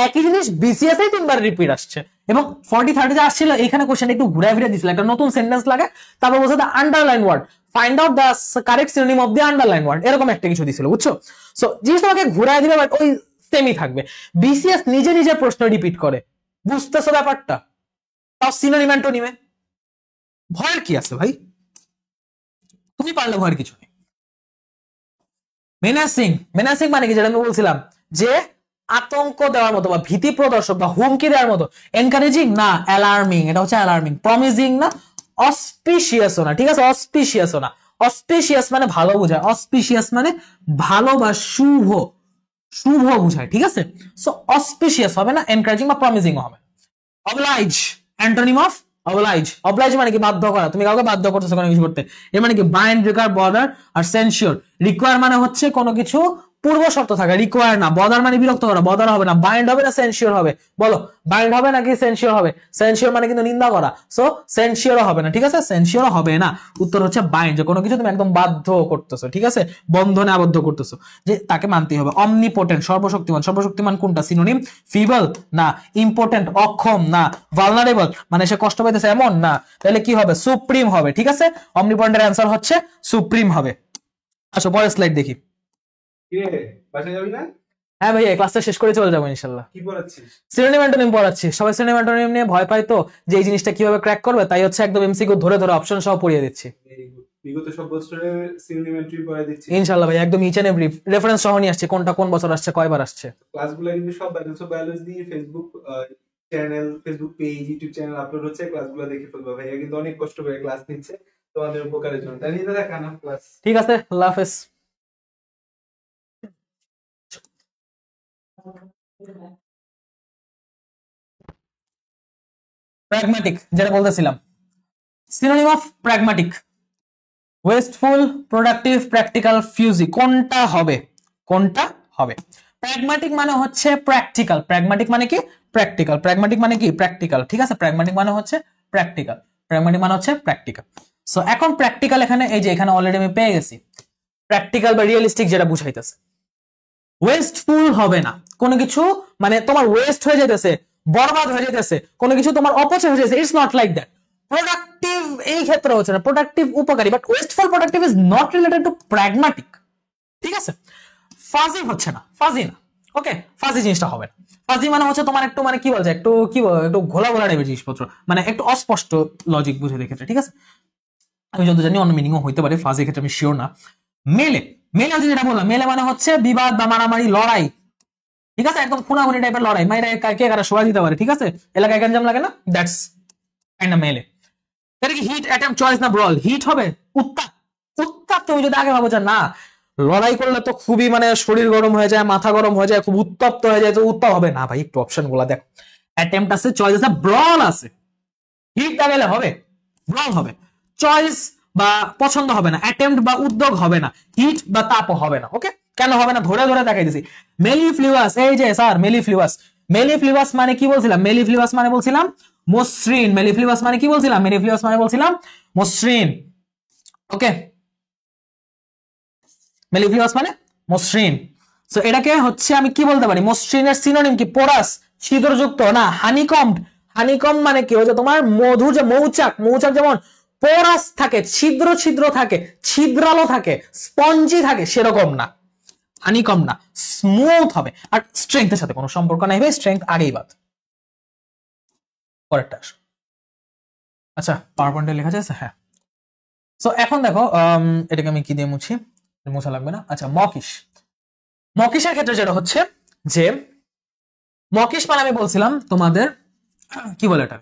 একই জিনিস বিসিএস এই তিনবার রিপিট আসছে। এবং 43rd যে আসছিল এখানে কোশ্চেন একটু ঘুরে ফিরে দিছিল, একটা নতুন সেন্টেন্স লাগে, তারপর বলছে the underline word, find out the correct synonym of the underline word, এরকম একটা কিছু দিছিল, বুঝছো? সো জিনিস তোমাকে ঘুরায় দিবে, বাট ওই সেমই থাকবে। বিসিএস নিজে নিজে প্রশ্ন রিপিট করে, বুঝতেছো ব্যাপারটা? তাও সিনোনিম অ্যান্টোনিমে ভয়ের কি আছে ভাই? তুমি পারলে ভয়ের কিছু নেই। মেনাসিং, মেনাসিং মানে কি? যেটা আমি বলছিলাম যে আতঙ্ক দেওয়ার মতো বা ভীতি প্রদর্শক বা হুমকি দেওয়ার মতো। এনকারেজিং না, অ্যালার্মিং, এটা হচ্ছে অ্যালার্মিং। প্রমিজিং না, অসপিশিয়াসও না, ঠিক আছে, অসপিশিয়াসও না। অসপিশিয়াস মানে ভালো বোঝায়, অসপিশিয়াস মানে ভালো বা শুভ, শুভ বোঝায়, ঠিক আছে। সো অসপিশিয়াস হবে না, এনকারেজিং বা প্রমিজিং হবে। Oblige, antonym of oblige. Oblige মানে কি বাধ্য করা, তুমি কাউকে বাধ্য করতেছো কোনো কিছু করতে। এর মানে কি বাইন্ড, রিকোয়ার, বর্ডার আর সেনশিওর। রিকোয়ার মানে হচ্ছে কোনো কিছু পূর্ব শর্ত থাকে, রিকোয়ার না। বর্ডার মানে বিরক্ত করা, বর্ডার হবে না। বাইন্ড হবে না সেনশিওর হবে, বলো বাইন্ড হবে নাকি সেনশিওর হবে? সেনশিওর মানে কিন্তু নিন্দা করা, সো সেনশিওরও হবে না, ঠিক আছে, সেনশিওরও হবে না। উত্তর হচ্ছে বাইন্ড, যে কোনো কিছু তুমি একদম বাধ্য করতেছো, ঠিক আছে, বন্ধনে আবদ্ধ করতেছো, যে তাকে মানতেই হবে। অমনিপোটেন্ট, সর্বশক্তিমান। সর্বশক্তিমান কোনটা? সিনোনিম। ফিবল না, ইম্পোর্টেন্ট অক্ষম না, ভালনারেবল মানে সে কষ্ট পাইতেছে এমন না, তাহলে কি হবে? সুপ্রিম হবে, ঠিক আছে। অমনিপোটেন্টের অ্যান্সার হচ্ছে সুপ্রিম হবে। আচ্ছা পরের স্লাইড দেখি। কি রে, বাসায় যাবি না? হ্যাঁ ভাইয়া, ক্লাসটা শেষ করে চলে যাবো ইনশাল্লাহ। কি পড়াচ্ছিস? সিনোনিম অ্যান্টোনিম পড়াচ্ছি। সবাই সিনোনিম অ্যান্টোনিম নিয়ে ভয় পায়, তো যে এই জিনিসটা কিভাবে ক্র্যাক করবে, তাই হচ্ছে একদম এমসিকিউ ধরে ধরে অপশন সহ পড়িয়ে দিচ্ছি Very good. বিগত সব বছরের সিনোনিম এন্ট্রি পড়াই দিচ্ছি ইনশাল্লাহ ভাই, একদম ইচ এন্ড এভরি রেফারেন্স সহ নিয়ে আসছে, কোনটা কোন বছর আসছে, কয়বার আসছে। ক্লাসগুলো কিন্তু সব balance of biology Facebook channel, Facebook page, YouTube channel upload হচ্ছে, ক্লাসগুলো দেখে ফেলবা। ভাইয়া কিন্তু অনেক কষ্ট করে ক্লাস নিচ্ছে তোমাদের উপকারের জন্য। তাই নিয়ে দেখা না ক্লাস। ঠিক আছে, আল্লাহ হাফেজ। প্র্যাগম্যাটিক যেটা বলতেছিলাম, synonym of pragmatic. Wasteful, productive, practical, fuzzy, কোনটা হবে? কোনটা হবে? প্র্যাগম্যাটিক মানে হচ্ছে প্র্যাকটিক্যাল। প্র্যাগম্যাটিক মানে কি? প্র্যাকটিক্যাল। প্র্যাগম্যাটিক মানে কি? প্র্যাকটিক্যাল, ঠিক আছে। প্র্যাগম্যাটিক মানে হচ্ছে প্র্যাকটিক্যাল। প্র্যাগম্যাটিক মানে হচ্ছে প্র্যাকটিক্যাল। সো এখন প্র্যাকটিক্যাল এখানে, এই যে এখানে অলরেডি আমি পেয়ে গেছি। প্র্যাকটিক্যাল বা রিয়েলিস্টিক যেটা বুঝাইতেছে। ওয়েস্টফুল হবে না, কোনো কিছু মানে তোমার ওয়েস্ট হয়ে যেতেছে, বরবাদ হয়ে যেতেছে, কোনো কিছু তোমার অপচয় হয়ে যেতেছে, it's not like that. Productive এই ক্ষেত্রে হচ্ছে না, প্রোডাক্টিভ উপকারী, but wasteful productive is not related to pragmatic, ঠিক আছে। ফাজি হচ্ছে না, ফাজি না, ওকে, ফাজি জিনিসটা হবে না। ফাজি মানে হচ্ছে তোমার একটু মানে কি বলছে, একটু কি বল, একটু ঘোলা ঘোলা টাইপের জিনিসপত্র, মানে একটু অস্পষ্ট লজিক বুঝে ক্ষেত্রে, ঠিক আছে। আমি যত জানি অন্য মিনিংও হইতে পারে, ফাজির ক্ষেত্রে আমি শিওর না। মেলে, মেলে হচ্ছে যেটা বললাম, মেলে মানে হচ্ছে বিবাদ বা মারামারি, লড়াই, ঠিক আছে, একদম খুনাখুনি টাইপের লড়াই, মাইরা কে কারা সবাই দিতে পারে, ঠিক আছে, এলাকায় গ্যাঞ্জাম লাগে না, দ্যাটস কাইন্ড অফ মেলে। এটা কি হিট, অ্যাটেম্প, চয়েস না ব্রল? হিট হবে, উত্তাপ। উত্তাপ তুমি যদি আগে ভাবো যে না লড়াই করলে তো খুবই মানে শরীর গরম হয়ে যায়, মাথা গরম হয়ে যায়, খুব উত্তপ্ত হয়ে যায়, তো উত্তাপ হবে না ভাই। একটু অপশন গুলা দেখো, অ্যাটেম্প আছে, চয়েস আছে, ব্রল আছে। হিট লাগাইলে হবে, ব্রল হবে। চয়েস বা পছন্দ হবে না, অ্যাটেম্প বা উদ্যোগ হবে না, হিট বা তাপ হবে না। ওকে, কেন হবে না ধরে ধরে দেখাই দিছি। মেলিফ্লুয়াস, এই যে স্যার মেলিফ্লুয়াস। মেলিফ্লুয়াস মানে কি বলছিলাম? মেলিফ্লুয়াস মানে বলছিলাম মসৃণ। মেলিফ্লুয়াস মানে কি বলছিলাম? মেলিফ্লুয়াস মানে বলছিলাম মসৃণ। ওকে, মেলিফ্লুয়াস মানে মসৃণ। সো এটাকে হচ্ছে আমি কি বলতে পারি? মসৃণের সিনোনিম কি? পোরাস, ছিদ্রযুক্ত না, হানিকম্ব। হানিকম্ব মানে কি? ওই যে তোমার মধু, যে মৌচাক, মৌচাক যেমন পোরাস থাকে, ছিদ্র ছিদ্র থাকে, ছিদ্রালো থাকে, স্পঞ্জি থাকে, সেরকম না, হানিকম্ব না, স্মুথ হবে। আর স্ট্রেংথের সাথে কোনো সম্পর্ক নাই ভাই, স্ট্রেংথ আগেই বাদ। পরেরটা আসো। আচ্ছা পাওয়ার পয়েন্টে লেখা আছে, হ্যাঁ। সো এখন দেখো, এটাকে আমি কি দিয়ে মুছি? মোছা লাগবে না। আচ্ছা মকিশ। মকিশের ক্ষেত্রে যেটা হচ্ছে যে মকিশ মানে আমি বলছিলাম তোমাদের কি বলে এটা,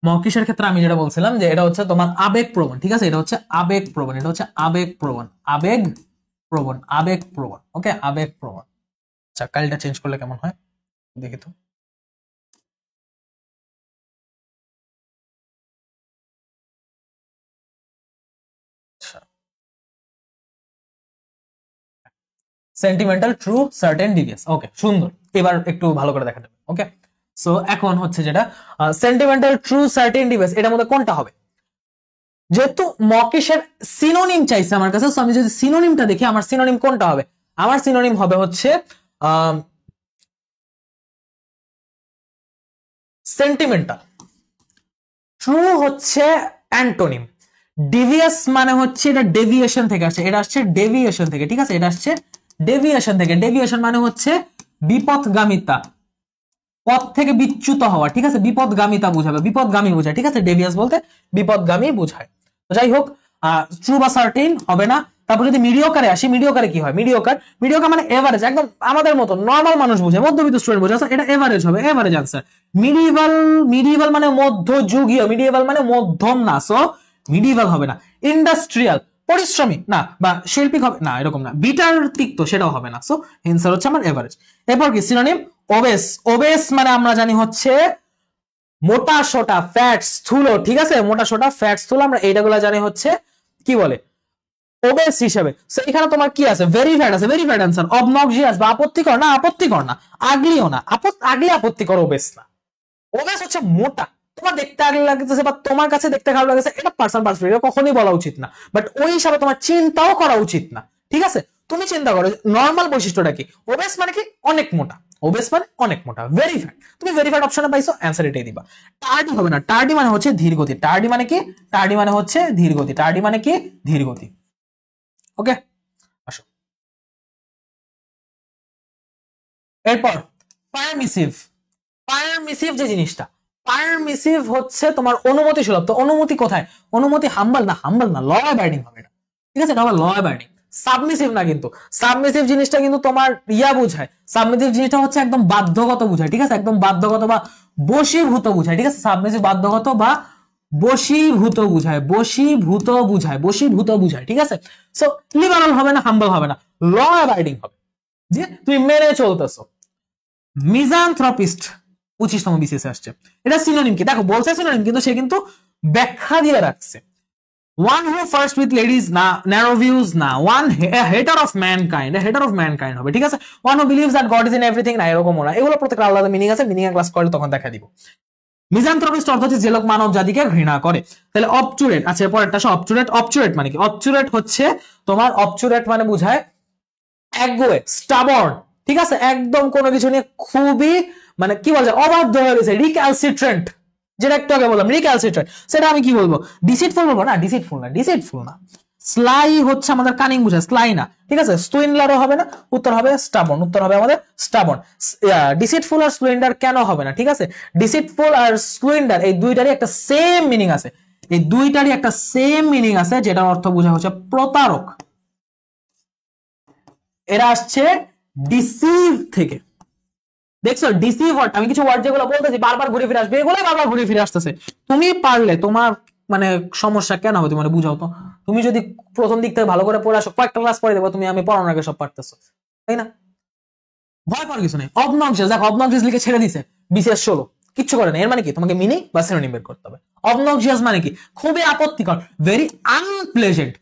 মকিশের ক্ষেত্রে আমি যেটা বলছিলাম যে এটা হচ্ছে তোমার আবেগ প্রবণ, ঠিক আছে, এটা হচ্ছে আবেগ প্রবণ, এটা হচ্ছে আবেগ প্রবণ, আবেগ প্রবণ, আবেগ প্রবণ, ওকে, আবেগ প্রবণ। আচ্ছা কালটা চেঞ্জ করলে কেমন হয় দেখি তো। সেন্টিমেন্টাল, ট্রু, সার্টেন, ডিভিয়াস, ওকে সুন্দর। এবার একটু ভালো করে দেখা যাবে, ওকে। সো এখন হচ্ছে যেটা সেন্টিমেন্টাল, ট্রু, সার্টেন, ডিভিয়াস, এটার মধ্যে কোনটা হবে? যেহেতু মকিশের সিনোনিম চাইছে আমার কাছে, আমি যদি সিনোনিমটা দেখি, আমার সিনোনিম কোনটা হবে? আমার সিনোনিম হবে হচ্ছে সেন্টিমেন্টাল। ট্রু হচ্ছে অ্যান্টোনিম। ডিভিয়াস মানে হচ্ছে এটা ডেভিয়েশন থেকে আসছে, এটা আসছে ডেভিয়েশন থেকে, ঠিক আছে, এটা আসছে ডেভিয়েশন থেকে। ডেভিয়েশন মানে হচ্ছে বিপথগামিতা, পথ থেকে বিচ্যুত হওয়া, ঠিক আছে, বিপদগামিতা বুঝাবে, বিপদগামী বুঝায়, ঠিক আছে, ডেভিয়াস বলতে বিপদগামী বুঝায়। তো যাই হোক, ট্রু বা সার্টেন হবে না, তারপর যদি মিডিওকারে আসি, মিডিওকারে কি হয়? মিডিওকার মানে এভারেজ, একদম আমাদের মতো নরমাল মানুষ বোঝে, মধ্যবিত্ত স্টুডেন্ট বোঝে, এটা এভারেজ হবে, এভারেজ আনসার। মিডিভাল মানে মধ্যযুগীয়, মিডিভাল মানে মধ্যম না, সো মিডিভাল হবে না। ইন্ডাস্ট্রিয়াল পরিশ্রমী না, বা শিল্পিক হবে না, এরকম না। বিটার তিক্ত সেটাও হবে না, সো অ্যানসার হচ্ছে আমার এভারেজ। এরপর কি সিনোনিম? ওবেস। ওবেস মানে আমরা জানি হচ্ছে মোটা সোটা, ফ্যাট, স্থূল, ঠিক আছে, মোটা সোটা, ফ্যাট, স্থূল, আমরা এইটাগুলো জানি হচ্ছে কি বলে ওবেস হিসেবে। সো এখানে তোমার কি আছে? ভেরিফাইড আছে, ভেরিফাইড আনসার। অবনক্সিয়াস বা আপত্তিকর না, আপত্তিকর না। আগলিও না, আগলি আপত্তিকর, ওবেস না। ওবেস হচ্ছে মোটা, তোমার দেখতে আগলি লাগতেছে বা তোমার কাছে দেখতে খারাপ লাগতেছে, এটা পার্সন পার্সপেক্টিভ, কখনোই বলা উচিত না, বাট ওই হিসাবে তোমার চিন্তাও করা উচিত না, ঠিক আছে? তুমি চিন্তা করো নরমাল বৈশিষ্ট্যটা কি? ওবেস মানে কি? অনেক মোটা। ওবেস মানে অনেক মোটা। ভেরিফাইড, তুমি ভেরিফাইড অপশনে পাইছো, অ্যান্সার এটাই দিবা। টার্ডি হবে না, টার্ডি মানে হচ্ছে ধীর গতি। টার্ডি মানে কি? টার্ডি মানে হচ্ছে ধীর গতি। টার্ডি মানে কি? ধীর গতি। ওকে, আসো। এরপর পারমিসিভ। পারমিসিভ যে জিনিসটা, পারমিসিভ হচ্ছে তোমার অনুমতি সুলভ। তো অনুমতি কোথায়? অনুমতি হাম্বল না, হাম্বল না, ল অ্যাবাইডিং হবে এটা, ঠিক আছে? এটা হবে ল অ্যাবাইডিং, সাবমিসিভ না। কিন্তু সাবমিসিভ জিনিসটা কিন্তু তোমার ইয়া বুঝায়, সাবমিসিভ জিনিসটা হচ্ছে একদম বাধ্যগত বুঝায়, ঠিক আছে? একদম বাধ্যগত বা বশীভূত বুঝায়, ঠিক আছে? সাবমিসিভ বাধ্যগত বা বশীভূত বুঝায়, বশীভূত বুঝায়, বশীভূত বুঝায়, ঠিক আছে? সো লিবারাল হবে না, হাম্বল হবে না, ল অ্যাবাইডিং হবে, যে তুমি মেনে চলতেছো। মিজানথ্রপিস্ট 25তম বিসিএস আসছে। এটা সিনোনিম কি? দেখো বলছে সিনোনিম, কিন্তু সে কিন্তু ব্যাখ্যা দিয়ে রাখছে। One who first with ladies না, ন্যারো ভিউজ না, one হেটার of mankind, হেটার of mankind হবে, ঠিক আছে? One who believes that god is in everything না, এরকম ওরা, এগুলো প্রত্যেকটা আলাদা মিনিং আছে, মিনিং এর ক্লাস করলে তখন দেখা দিব। মিজানথ্রপিস্ট অর্থ হচ্ছে যে লোক মানব জাতিকে ঘৃণা করে। তাহলে অবচুরেট, আচ্ছা পরেরটা অবচুরেট। অবচুরেট মানে কি? অবচুরেট হচ্ছে তোমার, অবচুরেট মানে বুঝায় একগুয়ে, স্টাবর্ন, ঠিক আছে? একদম কোনো কিছু নিয়ে খুবই মানে কি বলা যায়, অবাধ্য হয়ে গেছে। রিক্যালসিট্রেন্ট, যেটা একটু আগে বললাম, রিক্যালসিট্রেন্ট, সেটা আমি কি বলবো? ডিসিটফুল বলবো না, ডিসিটফুল না, ডিসিটফুল না। স্লাই হচ্ছে আমাদের কানিং বুঝায়, স্লাই না, ঠিক আছে? সুইন্ডলারও হবে না, উত্তর হবে স্টাবর্ন, উত্তর হবে আমাদের স্টাবর্ন। ডিসিটফুল আর স্প্লেন্ডার কেন হবে না? ঠিক আছে, ডিসিটফুল আর স্প্লেন্ডার এই দুইটারই একটা সেম মিনিং আছে, এই দুইটারই একটা সেম মিনিং আছে, যেটার অর্থ বোঝা হচ্ছে প্রতারক। এরা আসছে ডিসিভ থেকে, দেখছো? ডিসিভ ওয়ার্ড, আমি কিছু ওয়ার্ড যেগুলো বলতেছি বারবার ঘুরে ফিরে আসবে, এগুলোই বারবার ঘুরে ফিরে আসতেছে। তুমি পারলে তোমার মানে সমস্যা কেন হবে? তুমি মানে বুঝাও তো। তুমি যদি প্রথম দিক থেকে ভালো করে পড়ে আসো, কয়েকটা ক্লাস পরে দেবো তুমি, আমি পড়ানোর আগে সব পারতেছো, তাই না? ভয় পাওয়ার কিছু নেই। অবনক্সিয়াস, দেখো অবনক্সিয়াস লিখে ছেড়ে দিছে বিসিএস 16, কিচ্ছু করে না। এর মানে কি? তোমাকে মিনিং বা সিনোনিম বের করতে হবে। অবনক্সিয়াস মানে কি? খুবই আপত্তিকর, ভেরি আনপ্লেজেন্ট।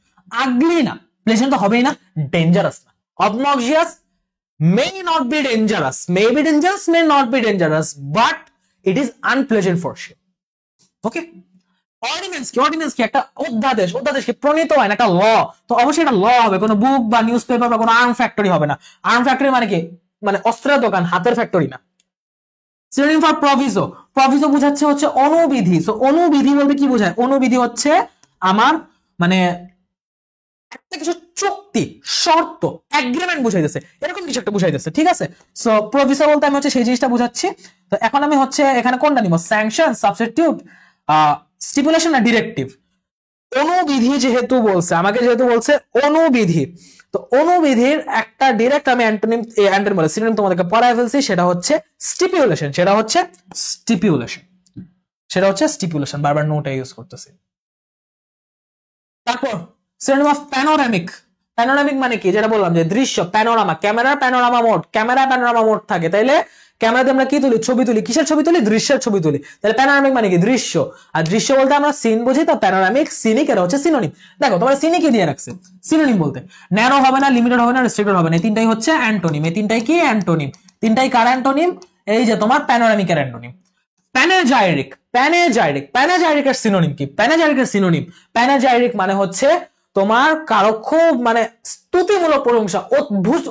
আগলি না, প্লেজেন্ট তো হবেই না, ডেঞ্জারাস না। অবনক্সিয়াস may not be dangerous, may be dangerous, may not be dangerous, but it is unpleasant for sure. Okay, ordinance কি? অর্ডিন্যান্স কি? একটা অধ্যাদেশ, অধ্যাদেশ কি? প্রণীত আইন, একটা ল। তো অবশ্যই এটা ল হবে, কোনো বুক বা নিউজ পেপার বা কোনো আর্ম ফ্যাক্টরি হবে না। আর্ম ফ্যাক্টরি মানে কি? মানে অস্ত্রের দোকান, হাতের ফ্যাক্টরি না। সিনোনিম ফর প্রভিজো, প্রভিজো বুঝাচ্ছে হচ্ছে অনুবিধি। সো অনুবিধি বলতে কি বোঝায়? অনুবিধি হচ্ছে আমার মানে একটা কিছু চুক্তি, শর্ত, এগ্রিমেন্ট বুঝাইতেছে, এরকম কিছু একটা বুঝাইতেছে, ঠিক আছে? সো প্রভিসো বলতে আমি হচ্ছে সেই জিনিসটা বুঝাচ্ছি। তো এখন আমি হচ্ছে এখানে কোনটা নিব? স্যাংশন, সাবস্টিটিউট, স্টিপুলেশন না ডিরেক্টিভ? অনুবিধি যেহেতু বলছে, আমাকে যেহেতু বলছে অনুবিধি, তো অনুবিধির একটা ডিরেক্ট আমি অ্যান্টোনিম, অ্যান্টোনিম বলে সিনোনিম তোমাদেরকে পড়ায় ফেলছি, সেটা হচ্ছে স্টিপুলেশন, সেটা হচ্ছে স্টিপুলেশন, সেটা হচ্ছে স্টিপুলেশন। বারবার নোটে ইউজ করতেছি। তারপর সিনোনিম অফ প্যানোরামিক। প্যানোরামিক মানে কি? যেটা বললাম যে দৃশ্য, প্যানোরামা, ক্যামেরার panorama mode, camera panorama mode থাকে, তাইলে ক্যামেরাতে আমরা কি তুলি? ছবি তুলি। কিসের ছবি তুলি? দৃশ্যের ছবি তুলি। তাহলে প্যানোরামিক মানে কি? দৃশ্য। আর দৃশ্য বলতে আমরা সিন বুঝি, তো প্যানোরামিক, সিনিক, এটা হচ্ছে সিনোনিম। দেখো তোমার সিনিকই দিয়ে রাখছে সিনোনিম বলতে। ন্যারো হবে না, লিমিটেড হবে না, রেস্ট্রিক্টেড হবে না, এই তিনটাই হচ্ছে অ্যান্টোনিম। এই তিনটাই কি? অ্যান্টোনিম। তিনটাই কার অ্যান্টোনিম? এই যে তোমার প্যানোরামিকের অ্যান্টোনিম। প্যানেজাইরিক, প্যানেজাইরিক, প্যানেজাইরিকের সিনোনিম কি? প্যানেজাইরিকের সিনোনিম, প্যানেজাইরিক মানে হচ্ছে তোমার কারো খুব মানে স্তুতিমূলক প্রশংসা,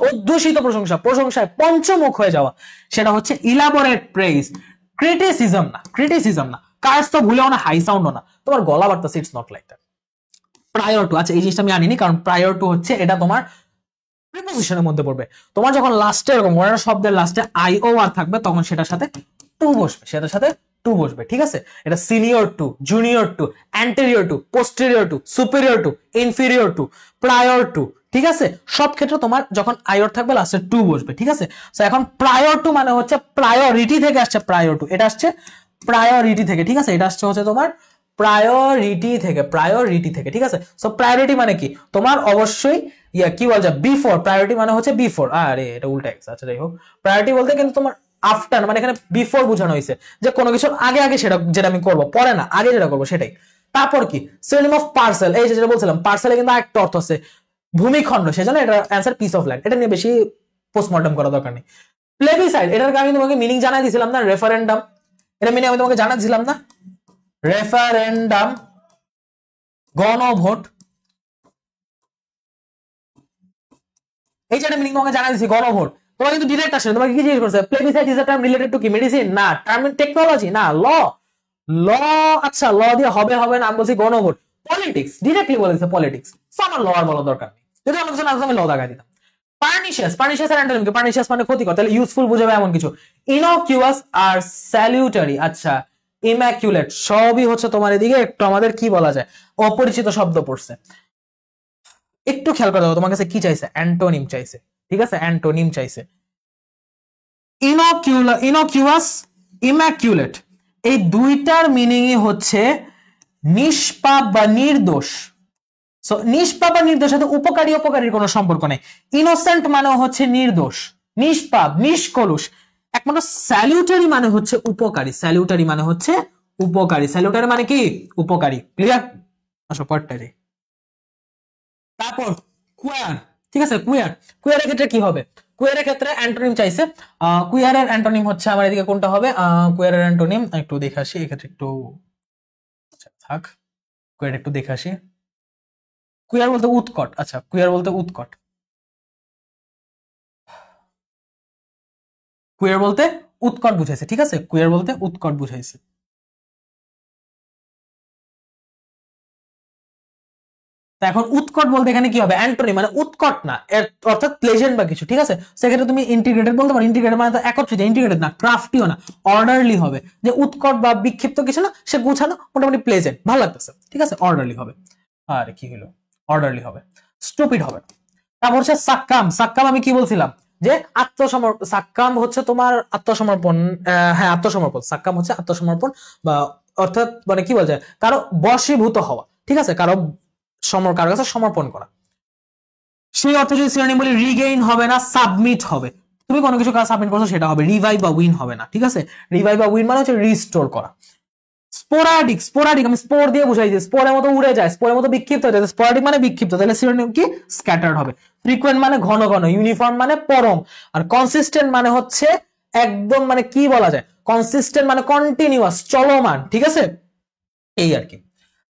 অধ্যুষিত প্রশংসা, প্রশংসায় পঞ্চমুখ হয়ে যাওয়া, সেটা হচ্ছে ইলাবোরেট প্রেইজ। ক্রিটিসিজম না, ক্রিটিসিজম না। কার্স তো ভুলেও না, হাই সাউন্ডও না, তোমার গলা বাড়তেছে, it's not like that. Prior to, আচ্ছা এই জিনিসটা আমি আনিনি, কারণ প্রায়র টু হচ্ছে এটা তোমার প্রিপোজিশনের মধ্যে পড়বে। তোমার যখন লাস্টে এরকম ওয়ার্ড শব্দের লাস্টে আই ও আর থাকবে, তখন সেটার সাথে টু বসবে, সেটার সাথে টু টু বসবে, ঠিক আছে? এটা senior to, junior to, anterior to, posterior to, superior to, inferior to, prior to, ঠিক আছে? সব ক্ষেত্রে তোমার যখন আইয়র থাকবে লাস্টে টু বসবে, ঠিক আছে? সো এখন প্রায়র টু মানে হচ্ছে প্রায়োরিটি থেকে আসছে প্রায়র টু, এটা আসছে প্রায়োরিটি থেকে, ঠিক আছে? এটা আসছে হচ্ছে তোমার প্রায়োরিটি থেকে, ঠিক আছে? সো প্রায়োরিটি মানে কি, তোমার অবশ্যই কি বলা যায়, বিফোর। প্রায়োরিটি মানে হচ্ছে বিফোর, আরে এটা উল্টা গেছে, আচ্ছা যাই হোক। প্রায়োরিটি বলতে কিন্তু তোমার আফটার, মানে এখানে বিফোর বোঝানো হয়েছে যে কোনো কিছুর আগে আগে সেটা, যেটা আমি করবো, পরে না, আগে যেটা করবো সেটাই। তারপর কি, সিনোনিম অফ পার্সেল, এই যেটা বলছিলাম, পার্সেলে কিন্তু একটা অর্থ আছে ভূমিখণ্ড, সেজন্য এটা অ্যান্সার পিস অফ ল্যান্ড। এটা নিয়ে বেশি পোস্টমর্টম করা দরকার নেই। প্লেবিসাইড, এটার আমি তোমাকে মিনিং জানাই দিছিলাম না, রেফারেন্ডাম, এটা মিনিং আমি তোমাকে জানাই দিছিলাম না, রেফারেন্ডাম, গণভোট, এই যেটা মিনিং তোমাকে জানাই দিছি, গণভোট। তোমার কিন্তু ডিরেক্ট আসে, তোমাকে কি জিজ্ঞেস করছে, plebiscite is a term related to কি, মেডিসিন না, টার্ম টেকনোলজি না, ল, ল, আচ্ছা ল দিয়ে হবে হবে না, আমি বলছি গণভোট। পলিটিক্স, ডিরেক্টলি বলে দিচ্ছে পলিটিক্স, আমার ল আর বলার দরকার নেই, যদি অন্য কিছু না আমি ল দাগাই দিতাম। পার্নিশিয়াস, পার্নিশিয়াস এর অ্যান্টোনিম কি, পার্নিশিয়াস মানে ক্ষতিকর, তাহলে ইউজফুল বোঝাবে এমন কিছু। ইনকিউয়াস আর স্যালিউটারি, আচ্ছা ইম্যাকুলেট, সবই হচ্ছে তোমার এদিকে একটু আমাদের কি বলা যায়, অপরিচিত শব্দ পড়ছে। একটু খেয়াল করে দাও, তোমার কাছে কি চাইছে, অ্যান্টোনিম চাইছে, ঠিক আছে? অ্যান্টোনিম চাইছে। ইনকিউয়াস, ইম্যাকুলেট, এই দুইটার মিনিংই হচ্ছে নিষ্পাপ বা নির্দোষ। সো নিষ্পাপ বা নির্দোষ সাথে উপকারী অপকারীর কোনো সম্পর্ক নেই। ইনোসেন্ট মানে হচ্ছে নির্দোষ, নিষ্পাপ, নিষ্কলুষ। একমাত্র স্যালিউটারি মানে হচ্ছে উপকারী, স্যালিউটারি মানে হচ্ছে উপকারী, স্যালিউটারি মানে কি, উপকারী। ক্লিয়ার? আসো পড়তে। তারপর কুয়ার, ঠিক আছে? কুয়ার, কুয়ারের ক্ষেত্রে কি হবে, কুয়ারের ক্ষেত্রে অ্যান্টোনিম চাইছে। কুয়ারের অ্যান্টোনিম হচ্ছে আমার এদিকে কোনটা হবে, কুয়ারের অ্যান্টোনিম একটু দেখে আসি, এক্ষেত্রে একটু আচ্ছা, থাক, কুয়ার একটু দেখে আসি। কুয়ার বলতে উৎকট, আচ্ছা কুয়ার বলতে উৎকট, কুয়ার বলতে উৎকট বুঝাইছে, ঠিক আছে? কুয়ার বলতে উৎকট বুঝাইছে। তা এখন উৎকট বলতে এখানে কি হবে, অ্যান্টোনিম মানে উৎকট না, অর্থাৎ প্লেজেন্ট বা কিছু, ঠিক আছে? সেক্ষেত্রে তুমি ইন্টিগ্রেটেড বলতে পারো, ইন্টিগ্রেটেড মানে তো একত্রিত, ইন্টিগ্রেটেড না, ক্রাফটিও না, অর্ডারলি হবে। যে উৎকট বা বিক্ষিপ্ত কিছু না, সে গুছানো, মোটামুটি প্লেজেন্ট, ভালো লাগতেছে, ঠিক আছে? অর্ডারলি হবে। আর কি হলো, অর্ডারলি হবে, স্টুপিড হবে না। তারপর হচ্ছে সাক্কাম, সাক্কাম আমি কি বলছিলাম যে আত্মসমর্পণ, সাক্কাম হচ্ছে তোমার আত্মসমর্পণ, হ্যাঁ আত্মসমর্পণ, সাক্কাম হচ্ছে আত্মসমর্পণ বা অর্থাৎ মানে কি বলা যায়, কারো বশীভূত হওয়া, ঠিক আছে? কারো কারো কাছে সমর্পণ করা। সেই অর্থে যদি সিনোনিম বলি, রিগেইন হবে না, সাবমিট হবে। তুমি কোনো কিছু কাজ সাবমিট করছো সেটা হবে, রিভাইভ বা উইন হবে না, ঠিক আছে? রিভাইভ বা উইন মানে হচ্ছে রিস্টোর করা। স্পোরাডিক, স্পোরাডিক আমি স্পোর দিয়ে বুঝাই দিই, স্পোরের মতো উড়ে যায়, স্পোরের মতো বিক্ষিপ্ত হয়ে যায়, স্পোরাডিক মানে বিক্ষিপ্ত, তাহলে সিনোনিম কি, স্ক্যাটার্ড হবে। ফ্রিকোয়েন্ট মানে ঘন ঘন, ইউনিফর্ম মানে পরম, আর কনসিস্টেন্ট মানে হচ্ছে একদম মানে কি বলা যায়, কনসিস্টেন্ট মানে কন্টিনিউয়াস, চলমান, ঠিক আছে? এই আর কি।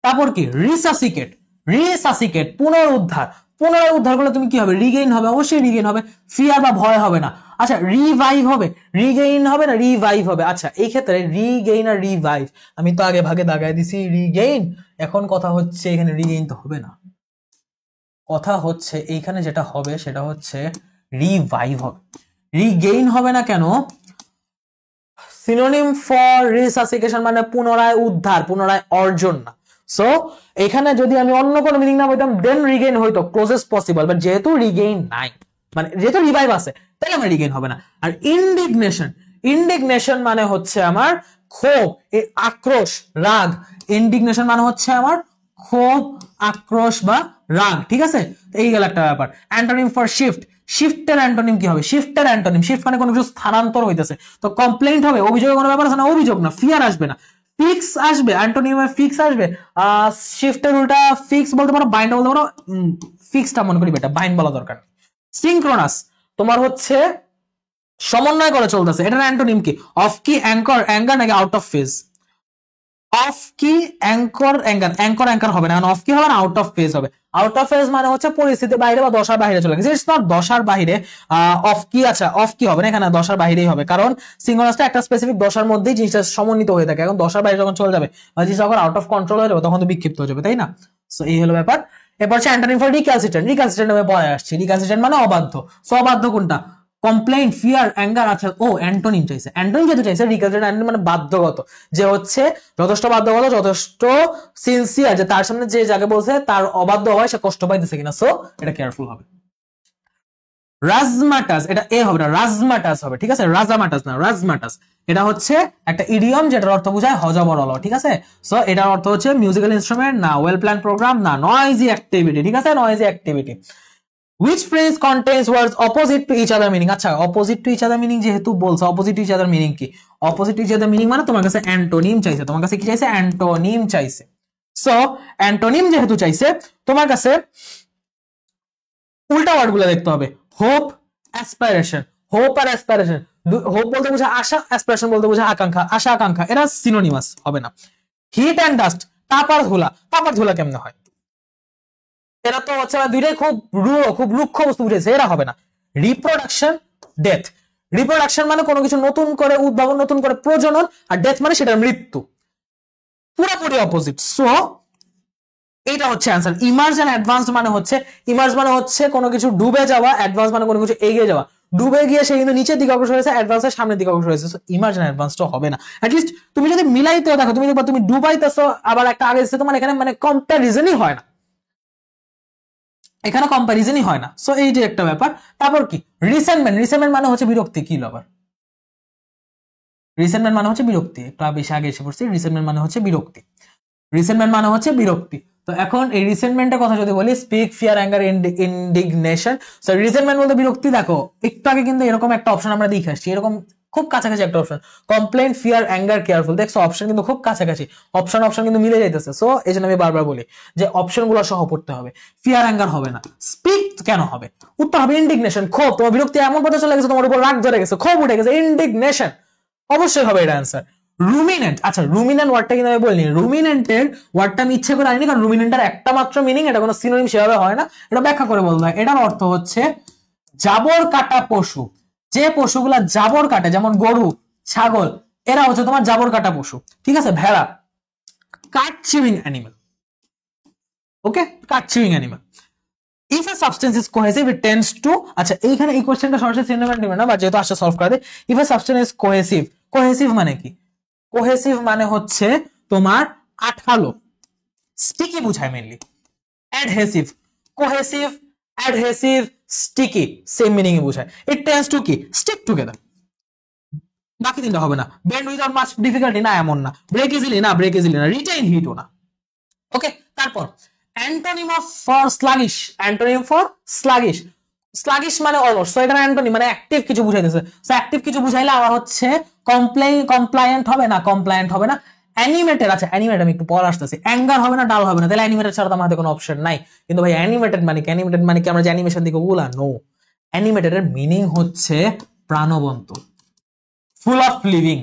তারপর কি, রিসাসিকেট, রিসাসিকেট পুনরুদ্ধার, পুনরায় উদ্ধার করলে তুমি কি হবে, রিগেইন হবে, অবশ্যই রিগেইন হবে, ফিয়ার বা ভয় হবে না। আচ্ছা রিভাইভ হবে, রিগেইন হবে না রিভাইভ হবে। আচ্ছা এই ক্ষেত্রে রিগেইন আর রিভাইভ আমি তো আগে ভাগে দাগায় দিছি রিগেইন, এখন কথা হচ্ছে এখানে রিগেইন তো হবে না, কথা হচ্ছে এইখানে যেটা হবে সেটা হচ্ছে রিভাইভ হবে, রিগেইন হবে না কেন, সিনোনিম ফর রিসাসিকেশন মানে পুনরায় উদ্ধার, পুনরায় অর্জন না। সো এখানে যদি আমি অন্য কোনো মিনিং না বলতাম দেন রিগেইন হইতো ক্লোজেস্ট পসিবল, বাট যেহেতু রিগেইন নাই, মানে যেহেতু রিভাইভ আছে, তাহলে আমার রিগেইন হবে না। আর ইন্ডিগনেশন, ইন্ডিগনেশন মানে হচ্ছে আমার ক্ষোভ, আক্রোশ, রাগ। ইন্ডিগনেশন মানে হচ্ছে আমার ক্ষোভ, আক্রোশ বা রাগ, ঠিক আছে? এই গেল একটা ব্যাপার। অ্যান্টোনিম ফর শিফট, শিফটের অ্যান্টোনিম কি হবে, শিফটের অ্যান্টোনিম, শিফট মানে কোনো কিছু স্থানান্তর হইতেছে, তো কমপ্লেইন্ট হবে, অভিযোগের কোনো ব্যাপার আছে না, অভিযোগ না, ফিয়ার আসবে না, ফিক্স আসবে, অ্যান্টোনিমে ফিক্স আসবে। শিফটের উল্টা ফিক্স বলতে পারো, বাইন্ড বলতে পারো, ফিক্সটা মনে করি বেটা, বাইন্ড বলা দরকার। সিনক্রোনাস তোমার হচ্ছে সমন্বয় করে চলতেছে, এটার অ্যান্টোনিম কি, অফ কি, অ্যাঙ্কর, অ্যাঙ্গার নাকি আউট অফ ফেজ, অফ কি অ্যাঙ্কর, অ্যাঙ্গার, অ্যাঙ্কর অ্যাঙ্কার হবে না, অফ কি হবে না, আউট অফ ফেজ হবে। আউট অফ ফেজ মানে হচ্ছে পরিস্থিতির বাইরে বা দশার বাইরে চলে গেছে, ইটস নট দশার বাইরে। অফ কি, আচ্ছা অফ কি হবে না, এখানে দশার বাইরেই হবে, কারণ সিঙ্গোনাসটা একটা স্পেসিফিক দশার মধ্যেই জিনিসটা সমন্বিত হয়ে থাকে, এখন দশার বাইরে যখন চলে যাবে বা জিনিস যখন আউট অফ কন্ট্রোল হয়ে যাবে তখন তো বিক্ষিপ্ত হয়ে যাবে, তাই না? সো এই হলো ব্যাপার। এরপর হচ্ছে অ্যান্টোনিম ফর রিক্যালসিট্রেন্ট, রিক্যালসিট্রেন্ট আমি পরে আসছি, রিক্যালসিট্রেন্ট মানে অবাধ্য। সো অবাধ্য কোনটা, কমপ্লেইন, ফিয়ার, অ্যাঙ্গার। আচ্ছা, ও অ্যান্টোনিম চাইছে। অ্যান্টোনিম যেহেতু চাইছে, রিকালচুরেট অ্যান্টোনিম মানে বাধ্যগত, যে হচ্ছে যথেষ্ট বাধ্যগত, যথেষ্ট সিনসিয়ার, যে তার সামনে যে যাকে বলছে তার অবাধ্য হয়, সে কষ্ট পাইতেছে কিনা। সো এটা কেয়ারফুল হবে। রাজমাটাস, এটা এ হবে না, রাজমাটাস হবে, ঠিক আছে, রাজামাটাস না, রাজমাটাস। এটা হচ্ছে একটা ইডিয়ম যেটার অর্থ বোঝায় হজবরল, ঠিক আছে। সো এটার অর্থ হচ্ছে মিউজিক্যাল ইনস্ট্রুমেন্ট না, ওয়েল প্ল্যান প্রোগ্রাম না, নয়েজি অ্যাক্টিভিটি, ঠিক আছে, noisy activity. Which phrase contains words opposite to each other meaning? আচ্ছা, opposite to each other meaning যেহেতু বলছে, opposite to each other meaning কি? Opposite to each other meaning মানে তোমার কাছে অ্যান্টোনিম চাইছে, তোমার কাছে কি চাইছে? অ্যান্টোনিম চাইছে। সো অ্যান্টোনিম যেহেতু চাইছে, তোমার কাছে উল্টা ওয়ার্ড গুলো দেখতে হবে। Hope, aspiration. হোপ আর অ্যাসপাইরেশন, হোপ বলতে বোঝায় আশা, অ্যাসপাইরেশন বলতে বোঝায় আকাঙ্ক্ষা, আশা আকাঙ্ক্ষা, এরা সিনোনিমাস হবে না। হিট অ্যান্ড ডাস্ট, তাপ আর ধুলা। তাপ আর ধুলা কেমনে হয়? এরা তো হচ্ছে দুইটাই খুব খুব রুক্ষ বস্তু বুঝেছে, এরা হবে না। Reproduction, death. রিপ্রোডাকশন মানে কোনো কিছু নতুন করে উদ্ভাবন, নতুন করে প্রজনন, আর ডেথ মানে সেটার মৃত্যু, পুরোপুরি অপোজিট। সো এটা হচ্ছে অ্যান্সার। ইমার্জ এন্ড অ্যাডভান্স মানে হচ্ছে, ইমার্জ মানে হচ্ছে কোনো কিছু ডুবে যাওয়া, অ্যাডভান্স মানে কোনো কিছু এগিয়ে যাওয়া। ডুবে গিয়ে সে কিন্তু নিচের দিকে অগ্রসর হয়েছে, অ্যাডভান্সের সামনের দিকে অগ্রসর হয়েছে। ইমার্জ এন্ড অ্যাডভান্স তো হবে না। অ্যাটলিস্ট তুমি যদি মিলাইতেও দেখো, তুমি দেখবা তুমি ডুবাইতেছো আবার একটা আগে দিচ্ছে, তোমার এখানে মানে কম্প্যারিজনই হয় না, এখানে কম্প্যারিজনই হয় না। সো এই যে একটা ব্যাপার। তারপর কি রিসেন্টমেন্ট, রিসেন্টমেন্ট মানে হচ্ছে বিরক্তি। কি লবার, রিসেন্টমেন্ট মানে হচ্ছে বিরক্তি, একটু বেশি আগে এসে পড়ছি। রিসেন্টমেন্ট মানে হচ্ছে বিরক্তি, রিসেন্টমেন্ট মানে হচ্ছে বিরক্তি। তো এখন এই রিসেন্টমেন্টের কথা যদি বলি, speak, fear, anger, indignation. So resentment বলতে বিরক্তি। দেখো একটু আগে কিন্তু এরকম একটা অপশন আমরা দেখে আসছি, এরকম খুব কাছাকাছি একটা option, complain, fear, anger, careful. দেখছো অপশন কিন্তু খুব কাছাকাছি, অপশন কিন্তু মিলে যাইতেছে। সো এই জন্য আমি বারবার বলি যে অপশন গুলো সহ পড়তে হবে। ফিয়ার, অ্যাঙ্গার হবে না। স্পিক কেন হবে? উত্তর হবে ইন্ডিগনেশন, ক্ষোভ। তোমার বিরক্তি এমন পর্যায়ে চলে গেছে, তোমার উপর রাগ ধরে গেছে, ক্ষোভ উঠে গেছে, ইন্ডিগনেশন অবশ্যই হবে এটা অ্যান্সার। রুমিনেন্ট, আচ্ছা রুমিনেন্ট ওয়ার্ডটা কিন্তু আমি বলিনি, রুমিনেন্টের ওয়ার্ডটা আমি ইচ্ছে করে আনিনি, কারণ রুমিনেন্টের একটা মাত্র মিনিং, এটা কোনো সিনোনিম সেভাবে হয় না, এটা ব্যাখ্যা করে বলতে হয়। এটার অর্থ হচ্ছে জাবর কাটা পশু। যে পশুগুলা জাবর কাটে, যেমন গরু, ছাগল, এরা হচ্ছে তোমার জাবর কাটা পশু, ঠিক আছে। ভেড়া, cud chewing animal, okay, cud chewing animal. If a substance is cohesive, it tends to, আচ্ছা এইখানে এই কোশ্চেনটা সরাসরি সিনোনিম দিবেন না, বা যেহেতু আসলে সলভ করে দেয়। If a substance is cohesive, cohesive মানে কি? কোহেসিভ মানে হচ্ছে তোমার আঠালো, স্টিকি বুঝায় mainly. Adhesive, cohesive, adhesive, sticky same meaning বুঝায়। ইট টেন্ডস টু কি? Stick together. বাকি তিনটা হবে না। বেন্ড উইদাউট মাচ ডিফিকাল্টি, না এমন না। ব্রেক ইজিলি, না ব্রেক ইজিলি না। রিটেইন হিটও না। ওকে, তারপর antonym of for sluggish, antonym for sluggish. Sluggish মানে অলস, সো এখানে অ্যান্টোনিম মানে অ্যাক্টিভ কিছু বুঝাইতেছে। সো অ্যাক্টিভ কিছু বুঝাইলে আমার হচ্ছে কমপ্লায়েন্ট হবে না, কমপ্লায়েন্ট হবে না। অ্যানিমেটেড, আচ্ছা অ্যানিমেটেড আমি একটু পর আসতেছি। অ্যাঙ্গার হবে না, ডাল হবে না, তাহলে অ্যানিমেটেড ছাড়া তো আমার হাতে কোনো অপশন নাই। কিন্তু ভাই অ্যানিমেটেড মানে কি? অ্যানিমেটেড মানে কি আমরা যে অ্যানিমেশন দিকে ওগুলা? নো, অ্যানিমেটেড এর মিনিং হচ্ছে প্রাণবন্ত, full of living,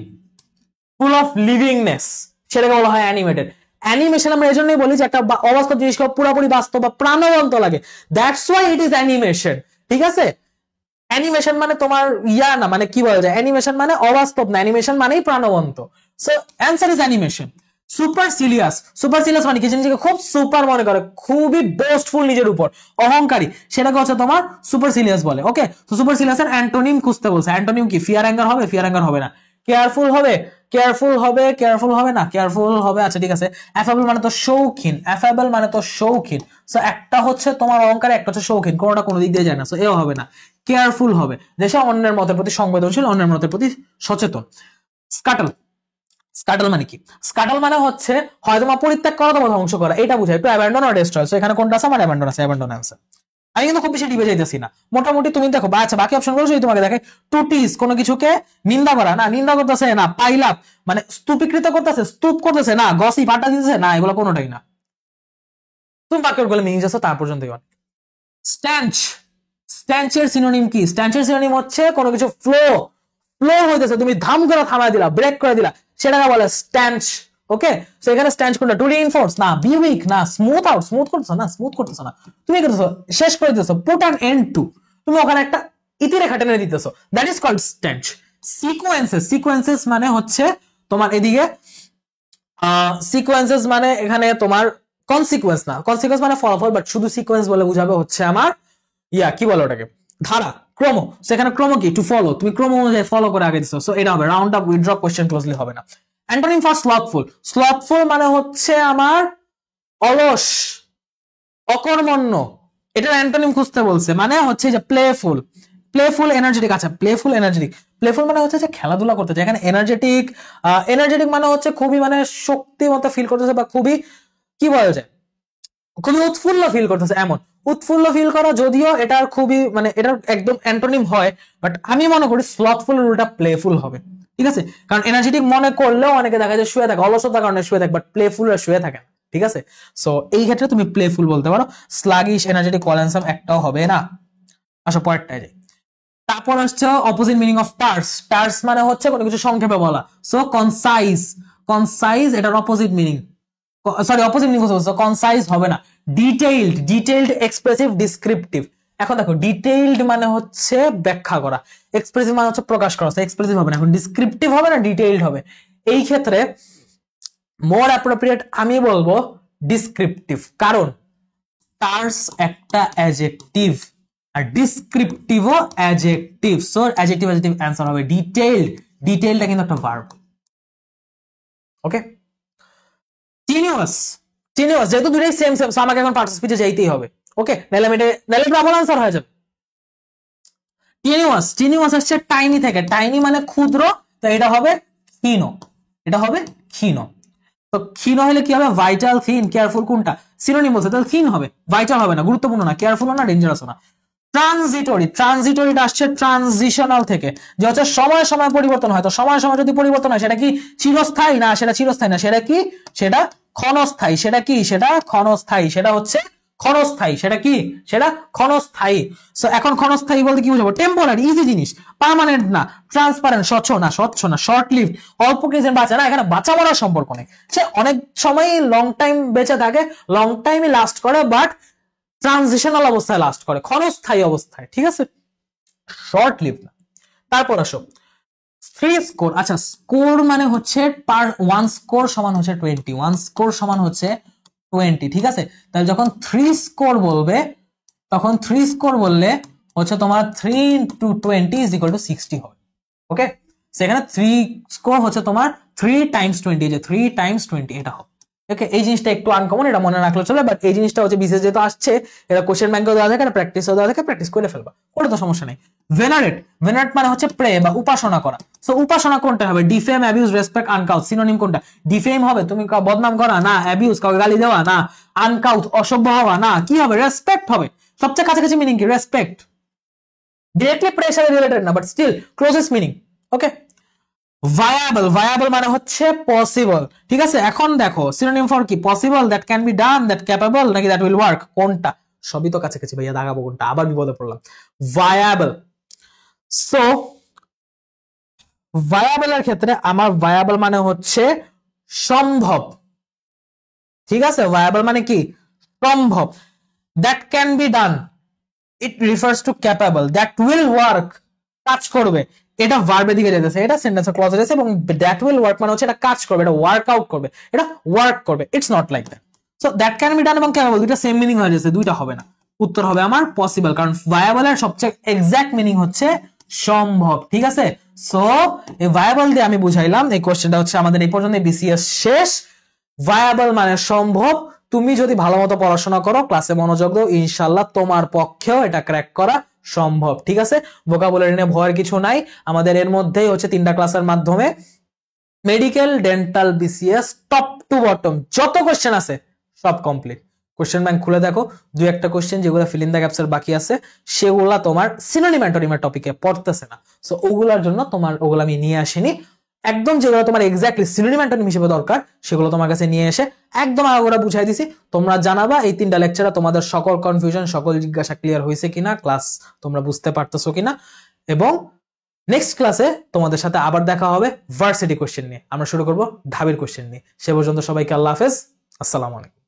full of livingness, সেটাকে বলা হয় অ্যানিমেটেড। অ্যানিমেশন আমরা এই জন্যই বলি যে একটা অবাস্তব জিনিসকে পুরোপুরি বাস্তব বা প্রাণবন্ত লাগে, that's why it is animation, ঠিক আছে। অ্যানিমেশন মানে তোমার ইয়া না, মানে কি বলা যায়, অ্যানিমেশন মানে অবাস্তব না, অ্যানিমেশন মানেই প্রাণবন্ত। So answer is animation. Supercilious, supercilious মানে কি? নিজেকে খুব সুপার মনে করে, খুবই বোস্টফুল, নিজের উপর অহংকারী, সেটাকে হচ্ছে তোমার সুপারসিলিয়াস বলে। ওকে, তো সুপারসিলিয়াসের অ্যান্টোনিম খুঁজতে বলছে। অ্যান্টোনিম কি? ফিয়ার, অ্যাঙ্গার হবে? ফিয়ার, অ্যাঙ্গার হবে না। কেয়ারফুল হবে? কেয়ারফুল হবে? কেয়ারফুল হবে না, কেয়ারফুল হবে। আচ্ছা ঠিক আছে। অ্যাফেবল মানে তো শৌখিন, অ্যাফেবল মানে তো শৌখিন। সো একটা হচ্ছে তোমার অহংকার, একটা হচ্ছে শৌখিন, কোনোটা কোনো দিক দিয়ে যায় না। সো এও হবে না। কেয়ারফুল হবে, যে সে অন্যের মতের প্রতি সংবেদনশীল, অন্যের মতের প্রতি সচেতন। স্কাটল, স্কাটল মানে কি? স্কাটল মানে হচ্ছে হয় তোমার পরিত্যাগ করা, তোমার ধ্বংস করা, এটা বুঝায়। একটু অ্যাবান্ডন আর ডেস্ট্রয়। সো এখানে কোনটা আছে? আমার অ্যাবান্ডন আছে, অ্যাবান্ডন आंसर। আমি কিন্তু খুব বেশি ডিবে যাইতেছি না, মোটামুটি তুমি দেখো। আচ্ছা বাকি অপশনগুলো যদি তোমাকে দেখে, টু টিজ কোনো কিছুকে নিন্দা করা, না নিন্দা করতেছে না। পাইলাপ মানে স্তূপীকৃত করতেছে, স্তূপ করতেছে না। গসিপ আড্ডা দিতেছে না, এগুলো কোনোটাই না। তুমি বাক্যগুলো মিনিং যাচ্ছ তার পর্যন্ত। স্ট্যান্চ, স্ট্যান্চের সিনোনিম কি? স্ট্যান্চের সিনোনিম হচ্ছে কোনো কিছু ফ্লো, ফ্লো হইতেছে, তুমি ধাম করে থামায় দিলা, ব্রেক করে দিলা, সেটাকে বলে স্ট্যান্চ। ওকে, সো এখানে স্ট্যান্চ কোনটা? টু রিইনফোর্স না, বি উইক না, স্মুথ আউট, স্মুথ করতেছো না, স্মুথ করতেছো না, তুমি করতেছো শেষ করে দিতেছো, পুট অ্যান এন্ড টু, তুমি ওখানে একটা ইতিরেখা টেনে দিতেছো, that is called stanch. Sequences, sequences মানে হচ্ছে তোমার এদিকে সিকোয়েন্সেস মানে এখানে তোমার কনসিকুয়েন্স না, কনসিকুয়েন্স মানে ফলাফল, বাট শুধু সিকোয়েন্স বলে বুঝাবে হচ্ছে আমার ইয়া কি বলে ওটাকে, ধারা, ক্রম, সেখানে ক্রম কি, টু ফলো, তুমি ক্রম অনুযায়ী ফলো করে আগে দিছো, সো এটা হবে round up, withdraw, question closely হবে না। অ্যান্টোনিম ফর স্লথফুল, স্লথফুল মানে হচ্ছে আমার অলস, অকর্মণ্য, এটার অ্যান্টোনিম খুঁজতে বলছে, মানে হচ্ছে যে প্লেফুল, প্লেফুল এনার্জেটিক। আচ্ছা প্লেফুল এনার্জেটিক, প্লেফুল মানে হচ্ছে যে খেলাধুলা করতে চায়, এখানে এনার্জেটিক, এনার্জেটিক মানে হচ্ছে খুবই মানে শক্তি মতো ফিল করতেছে, বা খুবই কি বলা যায়, খুবই উৎফুল্ল ফিল করতেছে, এমন উৎফুল্ল ফিল করা, যদিও এটার খুবই মানে এটার একদম অ্যান্টোনিম হয়, বাট আমি মনে করি স্লথফুল এর উল্টা প্লেফুল হবে, ঠিক আছে? কারণ এনার্জেটিক মনে করলেও অনেকে দেখা যায় শুয়ে থাকে, অলসতার কারণে শুয়ে থাকে, বাট প্লেফুল আর শুয়ে থাকে না, ঠিক আছে? সো এই ক্ষেত্রে তুমি প্লেফুল বলতে পারো। স্লাগিশ, এনার্জেটিক, কোয়ালেন্সাম একটাও হবে না। আসো পরেরটায় যাই। তারপর হচ্ছে অপোজিট মিনিং অফ টার্স, টার্স মানে হচ্ছে কোনো কিছু সংক্ষেপে বলা, সো কনসাইজ, কনসাইজ এটার opposite meaning, sorry opposite meaning হচ্ছে কনসাইজ হবে না। Detailed, detailed, expressive, descriptive. এখন দেখো ডিটেইলড মানে হচ্ছে ব্যাখ্যা করা, এক্সপ্রেসিভ মানে হচ্ছে প্রকাশ করা, এক্সপ্রেসিভ হবে না, এখন ডিসক্রিপটিভ হবে না ডিটেইলড হবে। এই ক্ষেত্রে মোর অ্যাপ্রোপ্রিয়েট আমি বলবো ডিসক্রিপটিভ, কারণ টার্স একটা অ্যাডজেক্টিভ আর ডিসক্রিপটিভও adjective, so adjective adjective answer হবে ডিটেইলড। ডিটেইলটা কিন্তু একটা ভার্ব, ওকে? টিনিউয়াস, টিনিউয়াস যেহেতু দুটোই সেম সেম, সো আমাকে এখন পার্টস স্পিচে যাইতেই হবে, ওকে? নাহলে নাহলে ডাবল আনসার হয়ে যাবে। টিনিউয়াস, টিনিউয়াস আসছে টাইনি থেকে, টাইনি মানে ক্ষুদ্র, তো এটা হবে ক্ষীণ, এটা হবে ক্ষীণ। তো ক্ষীণ হলে কি হবে, ভাইটাল, থিন, কেয়ারফুল, কোনটা সিনোনিম বলছে, তাহলে থিন হবে, ভাইটাল হবে না, গুরুত্বপূর্ণ না, কেয়ারফুল না, ডেঞ্জারাস না। ট্রানজিটরি, ট্রানজিটরিটা আসছে ট্রানজিশনাল থেকে, যে হচ্ছে সময় সময় পরিবর্তন হয়, তো সময় সময় যদি পরিবর্তন হয় সেটা কি চিরস্থায়ী না, সেটা চিরস্থায়ী না, সেটা কি, সেটা ক্ষণস্থায়ী, সেটা কি, সেটা ক্ষণস্থায়ী, সেটা হচ্ছে ক্ষণস্থায়ী, সেটা কি, সেটা ক্ষণস্থায়ী। সো এখন ক্ষণস্থায়ী বলতে কি বুঝাবো, টেম্পোরারি, ইজি জিনিস, পার্মানেন্ট না, ট্রান্সপারেন্ট, স্বচ্ছ না, স্বচ্ছ না, শর্ট লিভ, অল্প কিছুদিন বাঁচে না, এখানে বাঁচা মরার সম্পর্ক নেই, সে অনেক সময় লং টাইম বেঁচে থাকে, লং টাইমই লাস্ট করে, বাট ট্রানজিশনাল অবস্থায় লাস্ট করে, ক্ষণস্থায়ী অবস্থায়, ঠিক আছে, শর্ট লিভ না। তারপর আসো থ্রি স্কোর, আচ্ছা স্কোর মানে হচ্ছে পার, ওয়ান স্কোর সমান হচ্ছে 20, ওয়ান স্কোর সমান হচ্ছে 20, ঠিক আছে? তাহলে যখন থ্রি স্কোর বলবে, তখন থ্রি স্কোর বললে হচ্ছে তোমার 3 into 20 is equal to 60 হবে, ওকে? সেখানে থ্রি স্কোর হচ্ছে তোমার 3 times 20, যে 3 times 20 এটা হবে, ওকে? এই জিনিসটা একটু আনকমন, এটা মনে রাখলে চলে, বাট এই জিনিসটা হচ্ছে বিশেষ যেহেতু আসছে, এটা কোশ্চেন ব্যাংকেও দেওয়া থাকে, প্র্যাকটিসও দেওয়া থাকে, প্র্যাকটিস করে ফেলবা, ওটা তো সমস্যা নেই। ভেনারেট, ভেনারেট মানে হচ্ছে প্রে বা উপাসনা করা, সো উপাসনা কোনটা হবে, ডিফেম, অ্যাবিউজ, রেসপেক্ট, আনকাউথ, সিনোনিম কোনটা, ডিফেম হবে তুমি বদনাম করা না, অ্যাবিউজ কাউকে গালি দেওয়া না, আনকাউথ অসভ্য হওয়া না, কি হবে, রেসপেক্ট হবে, সবচেয়ে কাছাকাছি মিনিং কি, রেসপেক্ট, ডিরেক্টলি প্রেসার রিলেটেড না, but still closest meaning, okay? Viable, viable মানে হচ্ছে পসিবল, ঠিক আছে? এখন দেখো সিনোনিম ফর কি, possible, that can be done, that capable, নাকি দ্যাট উইল ওয়ার্ক, কোনটা, সবই তো কাছাকাছি ভাইয়া, দাগাবো কোনটা, আবার বিপদে পড়লাম। ভায়াবল, সো ভায়াবলের ক্ষেত্রে আমার ভায়াবল মানে হচ্ছে সম্ভব, ঠিক আছে? ভায়াবল মানে কি, সম্ভব। That can be done, it refers to capable. That will work, কাজ করবে, এটা ভার্বের দিকে যেতেছে, এটা সেন্টেন্সের ক্লজে যাচ্ছে, এবং দ্যাট উইল ওয়ার্ক মানে হচ্ছে এটা কাজ করবে, এটা ওয়ার্ক আউট করবে, এটা ওয়ার্ক করবে, it's not like that. So that can be ডান এবং ক্যাপেবল দুইটা সেম মিনিং হয়ে যাচ্ছে, দুইটা হবে না, উত্তর হবে আমার পসিবল, কারণ ভায়াবলের সবচেয়ে এক্সাক্ট মিনিং হচ্ছে সম্ভব, ঠিক আছে? সো এই ভায়াবল দিয়ে আমি বুঝাইলাম, এই কোশ্চেনটা হচ্ছে আমাদের এই পর্যন্ত বিসিএস শেষ। ভায়াবল মানে সম্ভব, তুমি যদি ভালো মতো পড়াশোনা করো, ক্লাসে মনোযোগ দাও, ইনশাল্লাহ তোমার পক্ষেও এটা ক্র্যাক করা সম্ভব, ঠিক আছে? ভোকাবুলারি নিয়ে ভয়ের কিছু নাই, আমাদের এর মধ্যেই হচ্ছে 3টা ক্লাসের মাধ্যমে medical, dental, BCS top to bottom যত কোশ্চেন আছে সব কমপ্লিট। কোশ্চেন ব্যাংক খুলে দেখো, দুই একটা কোশ্চেন যেগুলো ফিল ইন দ্য গ্যাপস এর বাকি আছে, সেগুলা তোমার সিনোনিম অ্যান্টোনিমের টপিকে পড়তেছে না, সো ওগুলার জন্য তোমার ওগুলো আমি নিয়ে আসিনি, একদম যেগুলো তোমার এক্স্যাক্টলি সিনোনিম অ্যান্টোনিম হিসেবে দরকার সেগুলো তোমার কাছে নিয়ে এসে একদম আগে বুঝাই দিছি। তোমরা জানাবা এই 3টা লেকচারে তোমাদের সকল কনফিউশন, সকল জিজ্ঞাসা ক্লিয়ার হয়েছে কিনা, ক্লাস তোমরা বুঝতে পারতেছো কিনা, এবং নেক্সট ক্লাসে তোমাদের সাথে আবার দেখা হবে ভার্সিটি কোশ্চেন নিয়ে, আমরা শুরু করব ঢাবির কোশ্চেন নিয়ে। সে পর্যন্ত সবাইকে আল্লাহ হাফেজ, আসসালামু আলাইকুম।